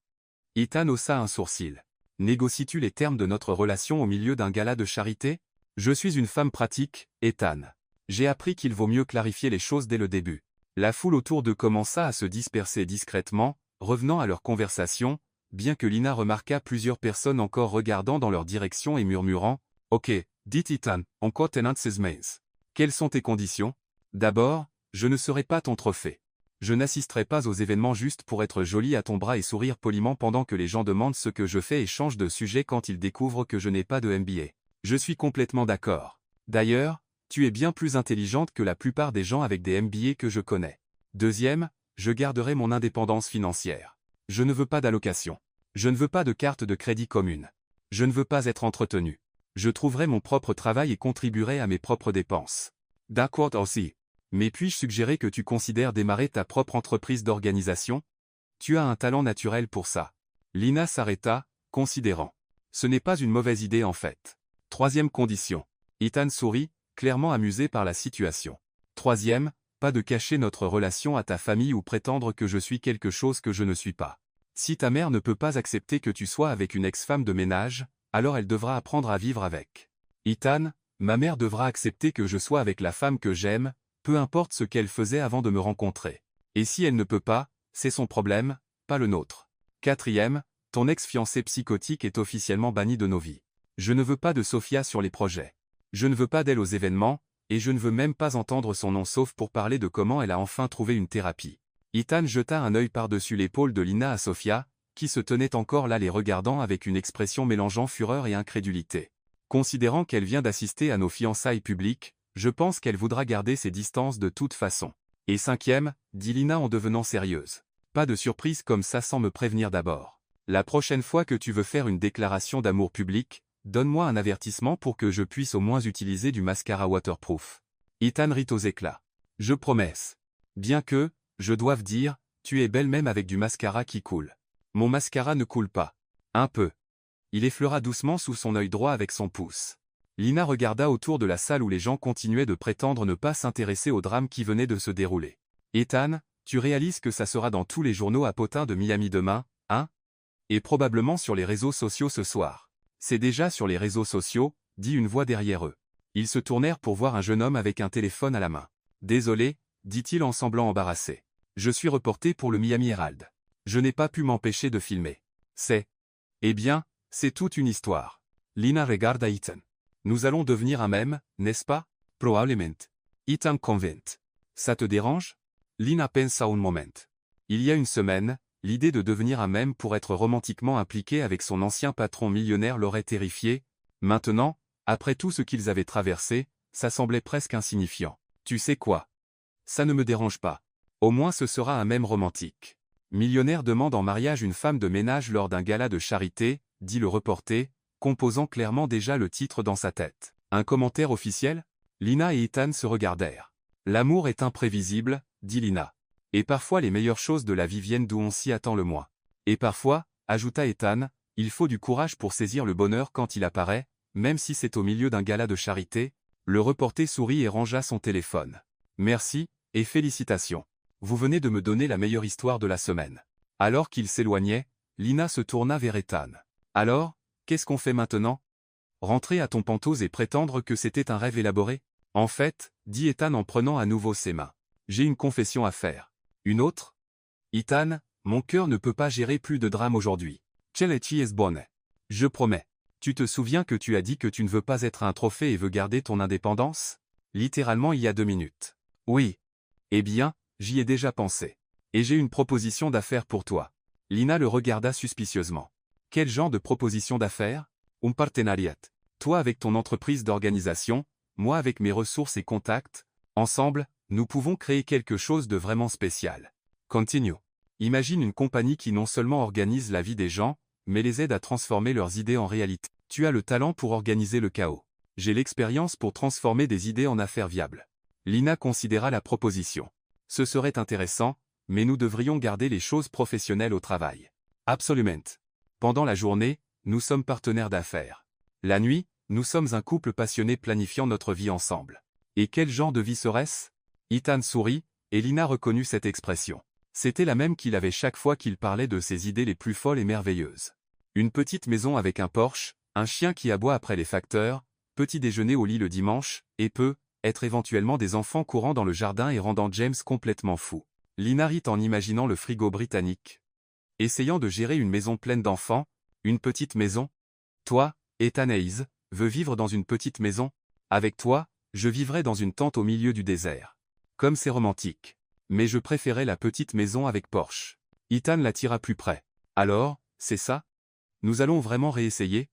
Ethan haussa un sourcil. Négocies-tu les termes de notre relation au milieu d'un gala de charité? Je suis une femme pratique, Ethan. J'ai appris qu'il vaut mieux clarifier les choses dès le début. La foule autour d'eux commença à se disperser discrètement, revenant à leur conversation, bien que Lina remarqua plusieurs personnes encore regardant dans leur direction et murmurant « Ok, dit Ethan, encore tenant ses mains. Quelles sont tes conditions? D'abord, je ne serai pas ton trophée. Je n'assisterai pas aux événements juste pour être jolie à ton bras et sourire poliment pendant que les gens demandent ce que je fais et changent de sujet quand ils découvrent que je n'ai pas de MBA. Je suis complètement d'accord. D'ailleurs, tu es bien plus intelligente que la plupart des gens avec des MBA que je connais. Deuxième, je garderai mon indépendance financière. Je ne veux pas d'allocation. Je ne veux pas de carte de crédit commune. Je ne veux pas être entretenu. Je trouverai mon propre travail et contribuerai à mes propres dépenses. D'accord aussi. Mais puis-je suggérer que tu considères démarrer ta propre entreprise d'organisation? Tu as un talent naturel pour ça. Lina s'arrêta, considérant. Ce n'est pas une mauvaise idée en fait. Troisième condition. Ethan sourit, clairement amusé par la situation. Troisième, pas de cacher notre relation à ta famille ou prétendre que je suis quelque chose que je ne suis pas. Si ta mère ne peut pas accepter que tu sois avec une ex-femme de ménage, alors elle devra apprendre à vivre avec. Ethan, ma mère devra accepter que je sois avec la femme que j'aime, peu importe ce qu'elle faisait avant de me rencontrer. Et si elle ne peut pas, c'est son problème, pas le nôtre. Quatrième, ton ex-fiancé psychotique est officiellement banni de nos vies. Je ne veux pas de Sophia sur les projets. Je ne veux pas d'elle aux événements, et je ne veux même pas entendre son nom sauf pour parler de comment elle a enfin trouvé une thérapie. Ethan jeta un œil par-dessus l'épaule de Lina à Sophia, qui se tenait encore là les regardant avec une expression mélangeant fureur et incrédulité. Considérant qu'elle vient d'assister à nos fiançailles publiques, je pense qu'elle voudra garder ses distances de toute façon. Et cinquième, dit Lina en devenant sérieuse. Pas de surprise comme ça sans me prévenir d'abord. La prochaine fois que tu veux faire une déclaration d'amour public, donne-moi un avertissement pour que je puisse au moins utiliser du mascara waterproof. Ethan rit aux éclats. Je promesse. Bien que, je doive dire, tu es belle même avec du mascara qui coule. Mon mascara ne coule pas. Un peu. Il effleura doucement sous son œil droit avec son pouce. Lina regarda autour de la salle où les gens continuaient de prétendre ne pas s'intéresser au drame qui venait de se dérouler. Ethan, tu réalises que ça sera dans tous les journaux à potins de Miami demain, hein? Et probablement sur les réseaux sociaux ce soir. C'est déjà sur les réseaux sociaux, dit une voix derrière eux. Ils se tournèrent pour voir un jeune homme avec un téléphone à la main. Désolé, dit-il en semblant embarrassé. Je suis reporté pour le Miami Herald. Je n'ai pas pu m'empêcher de filmer. Eh bien, c'est toute une histoire. Lina regarda Ethan. Nous allons devenir un mème, n'est-ce pas? Probablement. Ethan convint. Ça te dérange? Lina pensa un moment. Il y a une semaine, L'idée de devenir un mème pour être romantiquement impliqué avec son ancien patron millionnaire l'aurait terrifié. Maintenant, après tout ce qu'ils avaient traversé, ça semblait presque insignifiant. Tu sais quoi? Ça ne me dérange pas. Au moins ce sera un mème romantique. Millionnaire demande en mariage une femme de ménage lors d'un gala de charité, dit le reporter, composant clairement déjà le titre dans sa tête. Un commentaire officiel? Lina et Ethan se regardèrent. L'amour est imprévisible, dit Lina. Et parfois les meilleures choses de la vie viennent d'où on s'y attend le moins. Et parfois, ajouta Ethan, il faut du courage pour saisir le bonheur quand il apparaît, même si c'est au milieu d'un gala de charité. Le reporter sourit et rangea son téléphone. Merci, et félicitations. Vous venez de me donner la meilleure histoire de la semaine. Alors qu'il s'éloignait, Lina se tourna vers Ethan. Alors, qu'est-ce qu'on fait maintenant? Rentrer à ton penthouse et prétendre que c'était un rêve élaboré? En fait, dit Ethan en prenant à nouveau ses mains. J'ai une confession à faire. Une autre? Ethan, mon cœur ne peut pas gérer plus de drame aujourd'hui. Celechi es bonne. Je promets. Tu te souviens que tu as dit que tu ne veux pas être un trophée et veux garder ton indépendance? Littéralement il y a 2 minutes. Oui. Eh bien, j'y ai déjà pensé. Et j'ai une proposition d'affaires pour toi. Lina le regarda suspicieusement. Quel genre de proposition d'affaires? Un partenariat. Toi avec ton entreprise d'organisation, moi avec mes ressources et contacts. Ensemble, nous pouvons créer quelque chose de vraiment spécial. Continue. Imagine une compagnie qui non seulement organise la vie des gens, mais les aide à transformer leurs idées en réalité. Tu as le talent pour organiser le chaos. J'ai l'expérience pour transformer des idées en affaires viables. Lina considéra la proposition. Ce serait intéressant, mais nous devrions garder les choses professionnelles au travail. Absolument. Pendant la journée, nous sommes partenaires d'affaires. La nuit, nous sommes un couple passionné planifiant notre vie ensemble. Et quel genre de vie serait-ce? Ethan sourit, et Lina reconnut cette expression. C'était la même qu'il avait chaque fois qu'il parlait de ses idées les plus folles et merveilleuses. Une petite maison avec un Porsche, un chien qui aboie après les facteurs, petit déjeuner au lit le dimanche, et être éventuellement des enfants courant dans le jardin et rendant James complètement fou. Lina rit en imaginant le frigo britannique. Essayant de gérer une maison pleine d'enfants, une petite maison? Toi, Ethan Hayes, veux vivre dans une petite maison? Avec toi, je vivrais dans une tente au milieu du désert. Comme c'est romantique. Mais je préférais la petite maison avec Porsche. Ethan l'attira plus près. Alors, c'est ça? Nous allons vraiment réessayer?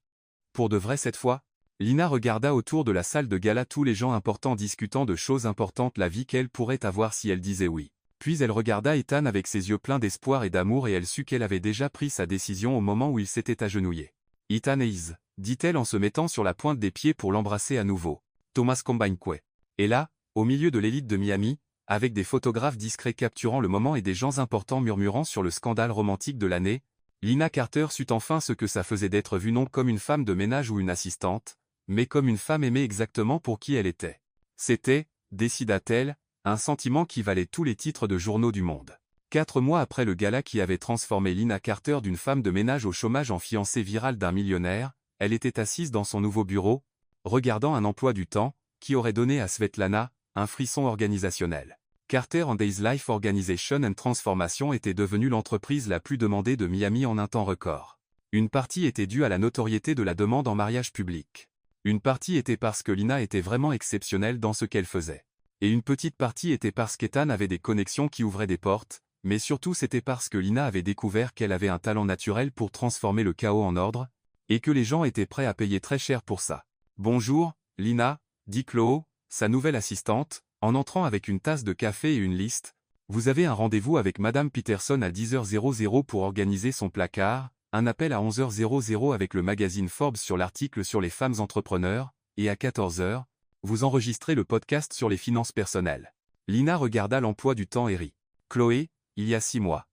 Pour de vrai cette fois? Lina regarda autour de la salle de gala tous les gens importants discutant de choses importantes la vie qu'elle pourrait avoir si elle disait oui. Puis elle regarda Ethan avec ses yeux pleins d'espoir et d'amour et elle sut qu'elle avait déjà pris sa décision au moment où il s'était agenouillé. Ethan Hayes, dit-elle en se mettant sur la pointe des pieds pour l'embrasser à nouveau. Thomas Combine-Quay. Et là, au milieu de l'élite de Miami, avec des photographes discrets capturant le moment et des gens importants murmurant sur le scandale romantique de l'année, Lina Carter sut enfin ce que ça faisait d'être vue non comme une femme de ménage ou une assistante, mais comme une femme aimée exactement pour qui elle était. C'était, décida-t-elle, un sentiment qui valait tous les titres de journaux du monde. 4 mois après le gala qui avait transformé Lina Carter d'une femme de ménage au chômage en fiancée virale d'un millionnaire, elle était assise dans son nouveau bureau, regardant un emploi du temps, qui aurait donné à Svetlana un frisson organisationnel. Carter & Days Life Organization and Transformation était devenue l'entreprise la plus demandée de Miami en un temps record. Une partie était due à la notoriété de la demande en mariage public. Une partie était parce que Lina était vraiment exceptionnelle dans ce qu'elle faisait. Et une petite partie était parce qu'Ethan avait des connexions qui ouvraient des portes, mais surtout c'était parce que Lina avait découvert qu'elle avait un talent naturel pour transformer le chaos en ordre, et que les gens étaient prêts à payer très cher pour ça. Bonjour, Lina, dit Chloé, sa nouvelle assistante, en entrant avec une tasse de café et une liste. Vous avez un rendez-vous avec Madame Peterson à 10h00 pour organiser son placard, un appel à 11h00 avec le magazine Forbes sur l'article sur les femmes entrepreneurs, et à 14h, vous enregistrez le podcast sur les finances personnelles. Lina regarda l'emploi du temps et rit. Chloé, il y a 6 mois.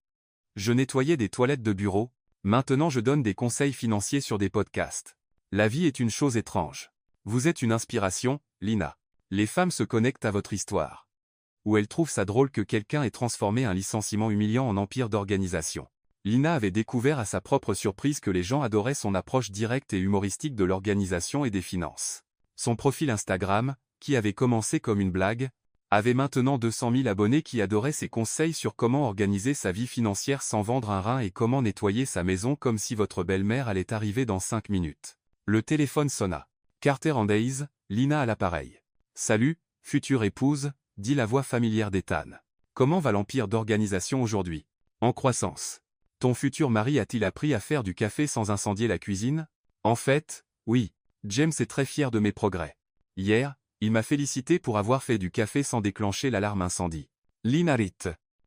Je nettoyais des toilettes de bureau, maintenant je donne des conseils financiers sur des podcasts. La vie est une chose étrange. Vous êtes une inspiration, Lina. Les femmes se connectent à votre histoire. Ou elles trouvent ça drôle que quelqu'un ait transformé un licenciement humiliant en empire d'organisation. Lina avait découvert à sa propre surprise que les gens adoraient son approche directe et humoristique de l'organisation et des finances. Son profil Instagram, qui avait commencé comme une blague, avait maintenant 200 000 abonnés qui adoraient ses conseils sur comment organiser sa vie financière sans vendre un rein et comment nettoyer sa maison comme si votre belle-mère allait arriver dans 5 minutes. Le téléphone sonna. Carter & Days, Lina à l'appareil. Salut, future épouse, dit la voix familière d'Ethan. Comment va l'empire d'organisation aujourd'hui? En croissance. Ton futur mari a-t-il appris à faire du café sans incendier la cuisine? En fait, oui. James est très fier de mes progrès. Hier, il m'a félicité pour avoir fait du café sans déclencher l'alarme incendie. Lina rit.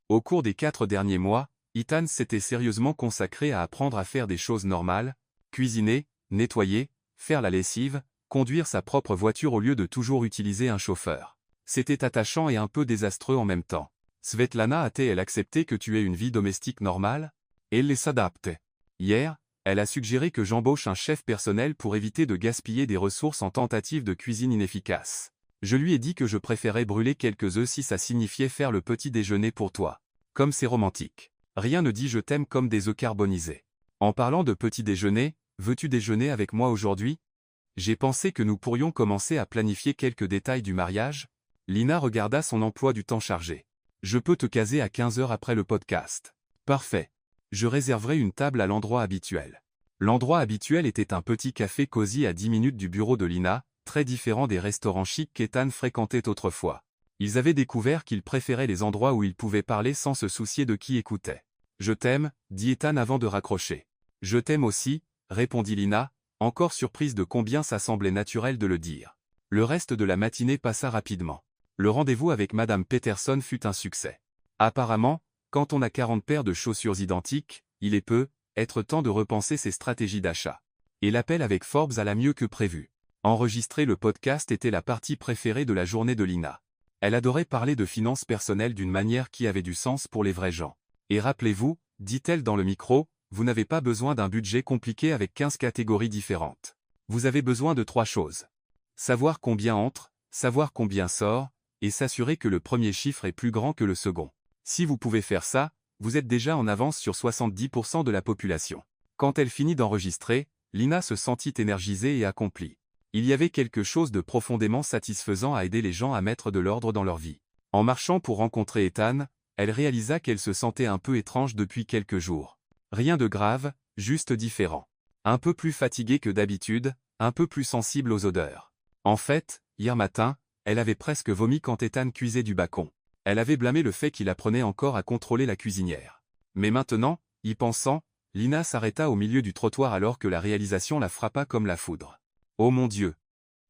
Au cours des 4 derniers mois, Ethan s'était sérieusement consacré à apprendre à faire des choses normales, cuisiner, nettoyer, faire la lessive, conduire sa propre voiture au lieu de toujours utiliser un chauffeur. C'était attachant et un peu désastreux en même temps. Svetlana a-t-elle accepté que tu aies une vie domestique normale? Elle s'adapte. Hier, elle a suggéré que j'embauche un chef personnel pour éviter de gaspiller des ressources en tentative de cuisine inefficace. Je lui ai dit que je préférais brûler quelques œufs si ça signifiait faire le petit déjeuner pour toi. Comme c'est romantique. Rien ne dit je t'aime comme des œufs carbonisés. En parlant de petit déjeuner, veux-tu déjeuner avec moi aujourd'hui? J'ai pensé que nous pourrions commencer à planifier quelques détails du mariage. Lina regarda son emploi du temps chargé. Je peux te caser à 15 heures après le podcast. Parfait. Je réserverai une table à l'endroit habituel. L'endroit habituel était un petit café cosy à 10 minutes du bureau de Lina, très différent des restaurants chics qu'Ethan fréquentait autrefois. Ils avaient découvert qu'ils préféraient les endroits où ils pouvaient parler sans se soucier de qui écoutait. Je t'aime, dit Ethan avant de raccrocher. Je t'aime aussi, répondit Lina, encore surprise de combien ça semblait naturel de le dire. Le reste de la matinée passa rapidement. Le rendez-vous avec Madame Peterson fut un succès. Apparemment, quand on a 40 paires de chaussures identiques, il est peu, être temps de repenser ses stratégies d'achat. Et l'appel avec Forbes alla mieux que prévu. Enregistrer le podcast était la partie préférée de la journée de Lina. Elle adorait parler de finances personnelles d'une manière qui avait du sens pour les vrais gens. Et rappelez-vous, dit-elle dans le micro, vous n'avez pas besoin d'un budget compliqué avec 15 catégories différentes. Vous avez besoin de 3 choses. Savoir combien entre, savoir combien sort, et s'assurer que le premier chiffre est plus grand que le second. Si vous pouvez faire ça, vous êtes déjà en avance sur 70% de la population. Quand elle finit d'enregistrer, Lina se sentit énergisée et accomplie. Il y avait quelque chose de profondément satisfaisant à aider les gens à mettre de l'ordre dans leur vie. En marchant pour rencontrer Ethan, elle réalisa qu'elle se sentait un peu étrange depuis quelques jours. Rien de grave, juste différent. Un peu plus fatiguée que d'habitude, un peu plus sensible aux odeurs. En fait, hier matin, elle avait presque vomi quand Ethan cuisait du bacon. Elle avait blâmé le fait qu'il apprenait encore à contrôler la cuisinière. Mais maintenant, y pensant, Lina s'arrêta au milieu du trottoir alors que la réalisation la frappa comme la foudre. « Oh mon Dieu !»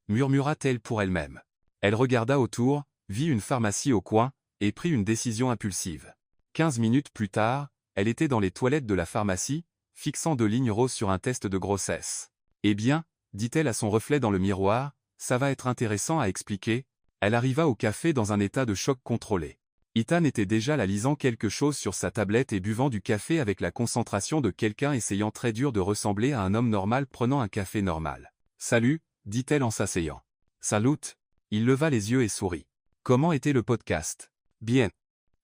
murmura-t-elle pour elle-même. Elle regarda autour, vit une pharmacie au coin, et prit une décision impulsive. 15 minutes plus tard, elle était dans les toilettes de la pharmacie, fixant 2 lignes roses sur un test de grossesse. « Eh bien, dit-elle à son reflet dans le miroir, ça va être intéressant à expliquer. » Elle arriva au café dans un état de choc contrôlé. Ethan était déjà là lisant quelque chose sur sa tablette et buvant du café avec la concentration de quelqu'un essayant très dur de ressembler à un homme normal prenant un café normal. « Salut », dit-elle en s'asseyant. « Salut ». Il leva les yeux et sourit. « Comment était le podcast? »« Bien. »«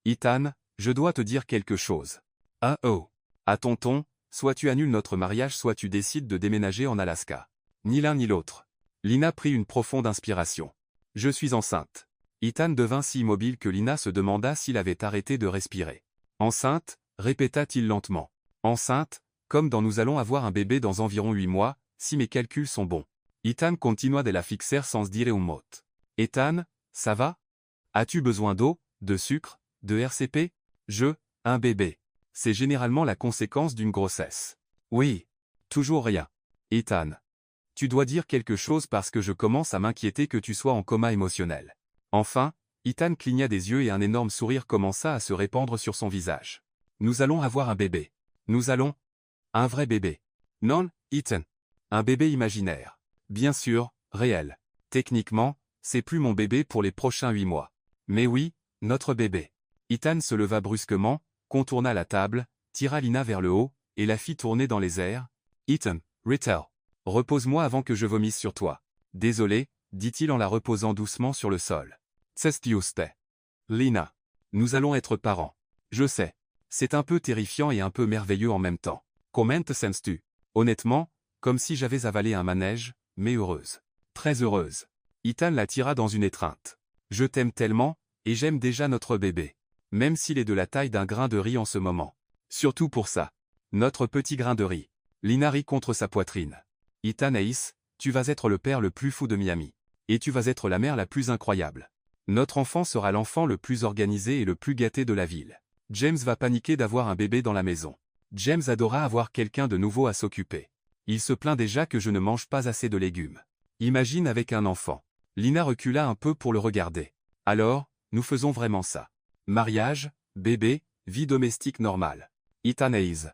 Ethan, je dois te dire quelque chose. »« Ah oh. » À ton ton, soit tu annules notre mariage soit tu décides de déménager en Alaska. Ni l'un ni l'autre. Lina prit une profonde inspiration. « Je suis enceinte. » Ethan devint si immobile que Lina se demanda s'il avait arrêté de respirer. « Enceinte » répéta-t-il lentement. « Enceinte, comme dans nous allons avoir un bébé dans environ 8 mois, si mes calculs sont bons. » Ethan continua de la fixer sans se dire un mot. « Ethan, ça va? As-tu besoin d'eau, de sucre, de RCP? Un bébé. C'est généralement la conséquence d'une grossesse. » « Oui. Toujours rien. » « Ethan. Tu dois dire quelque chose parce que je commence à m'inquiéter que tu sois en coma émotionnel. » Enfin, Ethan cligna des yeux et un énorme sourire commença à se répandre sur son visage. « Nous allons avoir un bébé. Nous allons... » « Un vrai bébé. »« Non, Ethan. Un bébé imaginaire. Bien sûr, réel. Techniquement, c'est plus mon bébé pour les prochains 8 mois. Mais oui, notre bébé. » Ethan se leva brusquement, contourna la table, tira Lina vers le haut, et la fit tourner dans les airs. « Ethan, Ritter. Repose-moi avant que je vomisse sur toi. »« Désolé, » dit-il en la reposant doucement sur le sol. « C'est juste. Lina. Nous allons être parents. Je sais. C'est un peu terrifiant et un peu merveilleux en même temps. Comment te sens-tu? » Honnêtement, comme si j'avais avalé un manège, mais heureuse. Très heureuse. Ethan la tira dans une étreinte. « Je t'aime tellement, et j'aime déjà notre bébé. Même s'il est de la taille d'un grain de riz en ce moment. Surtout pour ça. Notre petit grain de riz. » Lina rit contre sa poitrine. « Ethan Ace, tu vas être le père le plus fou de Miami. Et tu vas être la mère la plus incroyable. Notre enfant sera l'enfant le plus organisé et le plus gâté de la ville. James va paniquer d'avoir un bébé dans la maison. James adora avoir quelqu'un de nouveau à s'occuper. Il se plaint déjà que je ne mange pas assez de légumes. Imagine avec un enfant. Lina recula un peu pour le regarder. Alors, nous faisons vraiment ça. Mariage, bébé, vie domestique normale. Ethan Hayes.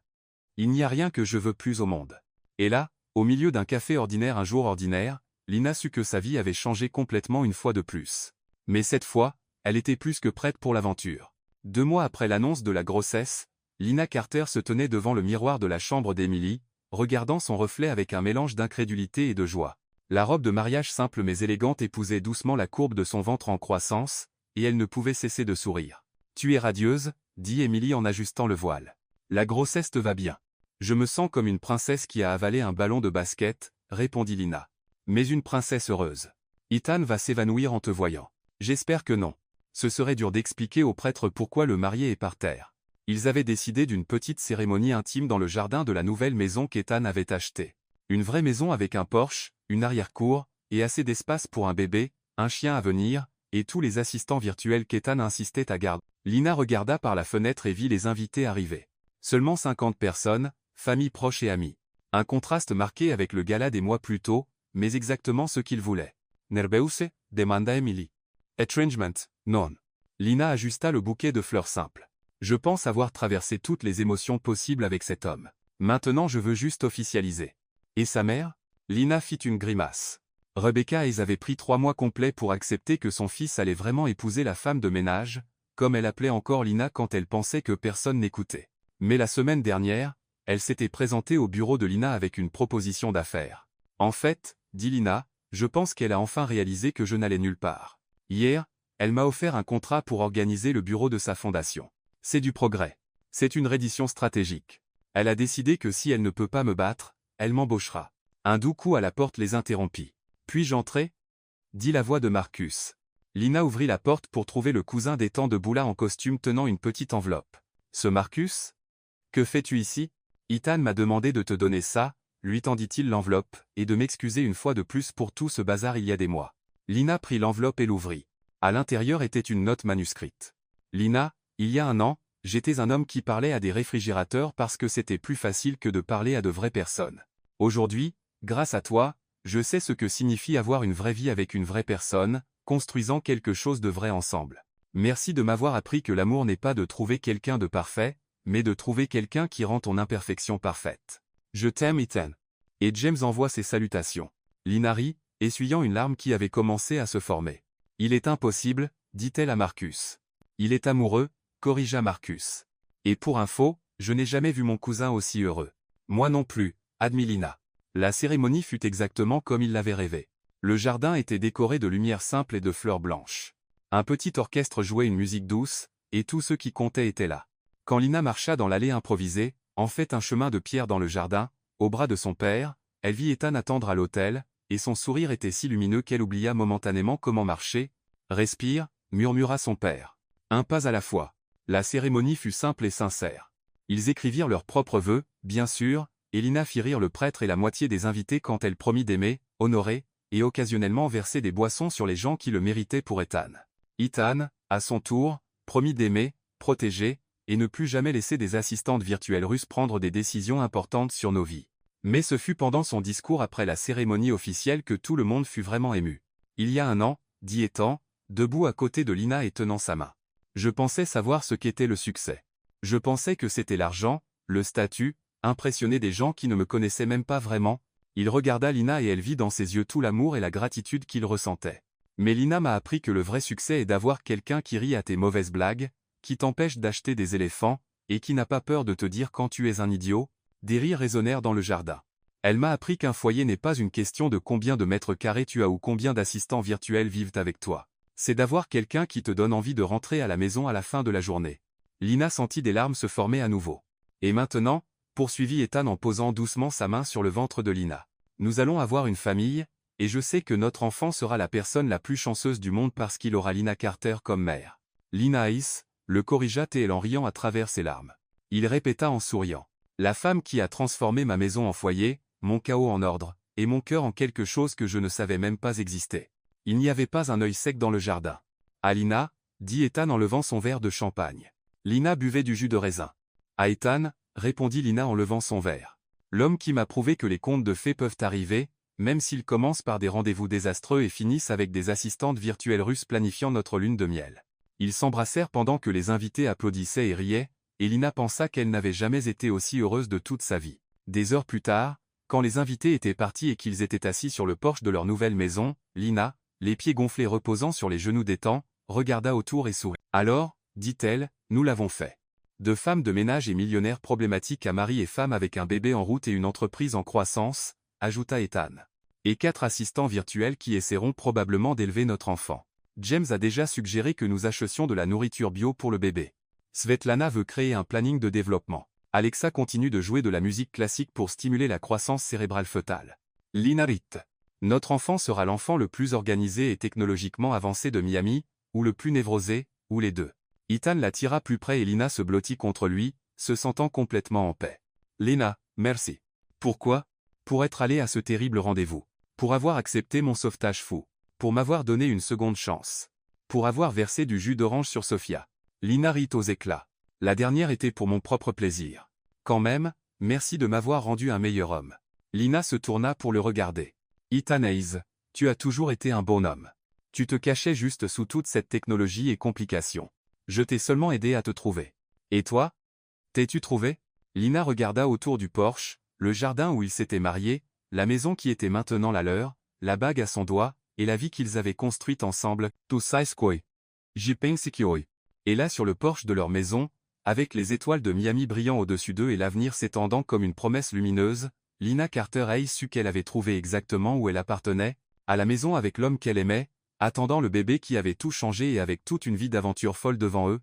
Il n'y a rien que je veux plus au monde. Et là, au milieu d'un café ordinaire un jour ordinaire, Lina sut que sa vie avait changé complètement une fois de plus. Mais cette fois, elle était plus que prête pour l'aventure. 2 mois après l'annonce de la grossesse, Lina Carter se tenait devant le miroir de la chambre d'Emily, regardant son reflet avec un mélange d'incrédulité et de joie. La robe de mariage simple mais élégante épousait doucement la courbe de son ventre en croissance, et elle ne pouvait cesser de sourire. « Tu es radieuse », dit Emily en ajustant le voile. « La grossesse te va bien. »« Je me sens comme une princesse qui a avalé un ballon de basket », répondit Lina. « Mais une princesse heureuse. Ethan va s'évanouir en te voyant. »« J'espère que non. » Ce serait dur d'expliquer au prêtre pourquoi le marié est par terre. Ils avaient décidé d'une petite cérémonie intime dans le jardin de la nouvelle maison qu'Ethan avait achetée. Une vraie maison avec un porche, une arrière-cour, et assez d'espace pour un bébé, un chien à venir, et tous les assistants virtuels qu'Ethan insistait à garder. Lina regarda par la fenêtre et vit les invités arriver. Seulement 50 personnes, familles proches et amis. Un contraste marqué avec le gala des mois plus tôt, mais exactement ce qu'il voulait. « Nerveuse » demanda Emily. « Estrangement, non. » Lina ajusta le bouquet de fleurs simples. « Je pense avoir traversé toutes les émotions possibles avec cet homme. Maintenant je veux juste officialiser. » Et sa mère? Lina fit une grimace. Rebecca Hayes avait pris 3 mois complets pour accepter que son fils allait vraiment épouser la femme de ménage, comme elle appelait encore Lina quand elle pensait que personne n'écoutait. Mais la semaine dernière, elle s'était présentée au bureau de Lina avec une proposition d'affaires. « En fait, dit Lina, je pense qu'elle a enfin réalisé que je n'allais nulle part. Hier, elle m'a offert un contrat pour organiser le bureau de sa fondation. C'est du progrès. C'est une reddition stratégique. Elle a décidé que si elle ne peut pas me battre, elle m'embauchera. » Un doux coup à la porte les interrompit. « Puis-je entrer » dit la voix de Marcus. Lina ouvrit la porte pour trouver le cousin d'Ethan debout là en costume tenant une petite enveloppe. « Ce Marcus ? Que fais-tu ici ? Ethan m'a demandé de te donner ça, lui tendit-il l'enveloppe, et de m'excuser une fois de plus pour tout ce bazar il y a des mois. » Lina prit l'enveloppe et l'ouvrit. À l'intérieur était une note manuscrite. « Lina, il y a 1 an, j'étais un homme qui parlait à des réfrigérateurs parce que c'était plus facile que de parler à de vraies personnes. Aujourd'hui, grâce à toi, je sais ce que signifie avoir une vraie vie avec une vraie personne, construisant quelque chose de vrai ensemble. Merci de m'avoir appris que l'amour n'est pas de trouver quelqu'un de parfait, mais de trouver quelqu'un qui rend ton imperfection parfaite. Je t'aime, Ethan. » Et James envoie ses salutations. Lina rit, essuyant une larme qui avait commencé à se former. « Il est impossible, dit-elle à Marcus. »« Il est amoureux, corrigea Marcus. Et pour info, je n'ai jamais vu mon cousin aussi heureux. »« Moi non plus, admit Lina. » La cérémonie fut exactement comme il l'avait rêvé. Le jardin était décoré de lumière simple et de fleurs blanches. Un petit orchestre jouait une musique douce, et tous ceux qui comptaient étaient là. Quand Lina marcha dans l'allée improvisée, en fait un chemin de pierre dans le jardin, au bras de son père, elle vit Ethan attendre à l'hôtel, et son sourire était si lumineux qu'elle oublia momentanément comment marcher. « Respire », murmura son père. « Un pas à la fois. » La cérémonie fut simple et sincère. Ils écrivirent leurs propres vœux, bien sûr, et Lina fit rire le prêtre et la moitié des invités quand elle promit d'aimer, honorer, et occasionnellement verser des boissons sur les gens qui le méritaient pour Ethan. Ethan, à son tour, promit d'aimer, protéger, et ne plus jamais laisser des assistantes virtuelles russes prendre des décisions importantes sur nos vies. Mais ce fut pendant son discours après la cérémonie officielle que tout le monde fut vraiment ému. « Il y a 1 an, dit Ethan, debout à côté de Lina et tenant sa main. Je pensais savoir ce qu'était le succès. Je pensais que c'était l'argent, le statut, impressionner des gens qui ne me connaissaient même pas vraiment. » Il regarda Lina et elle vit dans ses yeux tout l'amour et la gratitude qu'il ressentait. « Mais Lina m'a appris que le vrai succès est d'avoir quelqu'un qui rit à tes mauvaises blagues, qui t'empêche d'acheter des éléphants, et qui n'a pas peur de te dire quand tu es un idiot. » Des rires résonnèrent dans le jardin. Elle m'a appris qu'un foyer n'est pas une question de combien de mètres carrés tu as ou combien d'assistants virtuels vivent avec toi. C'est d'avoir quelqu'un qui te donne envie de rentrer à la maison à la fin de la journée. Lina sentit des larmes se former à nouveau. « Et maintenant » poursuivit Ethan en posant doucement sa main sur le ventre de Lina. « Nous allons avoir une famille, et je sais que notre enfant sera la personne la plus chanceuse du monde parce qu'il aura Lina Carter comme mère. » Lina Hayes, le corrigea-t-elle en riant à travers ses larmes. Il répéta en souriant. « La femme qui a transformé ma maison en foyer, mon chaos en ordre, et mon cœur en quelque chose que je ne savais même pas exister. » Il n'y avait pas un œil sec dans le jardin. « À Lina » dit Ethan en levant son verre de champagne. Lina buvait du jus de raisin. « À Ethan » répondit Lina en levant son verre. L'homme qui m'a prouvé que les contes de fées peuvent arriver, même s'ils commencent par des rendez-vous désastreux et finissent avec des assistantes virtuelles russes planifiant notre lune de miel. Ils s'embrassèrent pendant que les invités applaudissaient et riaient, et Lina pensa qu'elle n'avait jamais été aussi heureuse de toute sa vie. Des heures plus tard, quand les invités étaient partis et qu'ils étaient assis sur le porche de leur nouvelle maison, Lina, les pieds gonflés reposant sur les genoux d'étang, regarda autour et sourit. Alors, dit-elle, nous l'avons fait. De femme de ménage et millionnaire problématique à mari et femme avec un bébé en route et une entreprise en croissance, ajouta Ethan. Et 4 assistants virtuels qui essaieront probablement d'élever notre enfant. James a déjà suggéré que nous achetions de la nourriture bio pour le bébé. Svetlana veut créer un planning de développement. Alexa continue de jouer de la musique classique pour stimuler la croissance cérébrale fœtale. Lina rit. Notre enfant sera l'enfant le plus organisé et technologiquement avancé de Miami, ou le plus névrosé, ou les deux. Ethan la tira plus près et Lina se blottit contre lui, se sentant complètement en paix. Lina, merci. Pourquoi? Pour être allé à ce terrible rendez-vous. Pour avoir accepté mon sauvetage fou. Pour m'avoir donné une seconde chance. Pour avoir versé du jus d'orange sur Sophia. Lina rit aux éclats. La dernière était pour mon propre plaisir. Quand même, merci de m'avoir rendu un meilleur homme. Lina se tourna pour le regarder. Ethan Hayes, tu as toujours été un bon homme. Tu te cachais juste sous toute cette technologie et complications. Je t'ai seulement aidé à te trouver. Et toi? T'es-tu trouvé? Lina regarda autour du porche, le jardin où ils s'étaient mariés, la maison qui était maintenant la leur, la bague à son doigt, et la vie qu'ils avaient construite ensemble. Tout ça est quoi? J'y pense que. Et là sur le porche de leur maison, avec les étoiles de Miami brillant au-dessus d'eux et l'avenir s'étendant comme une promesse lumineuse, Lina Carter Hayes sut qu'elle avait trouvé exactement où elle appartenait, à la maison avec l'homme qu'elle aimait, attendant le bébé qui avait tout changé et avec toute une vie d'aventure folle devant eux,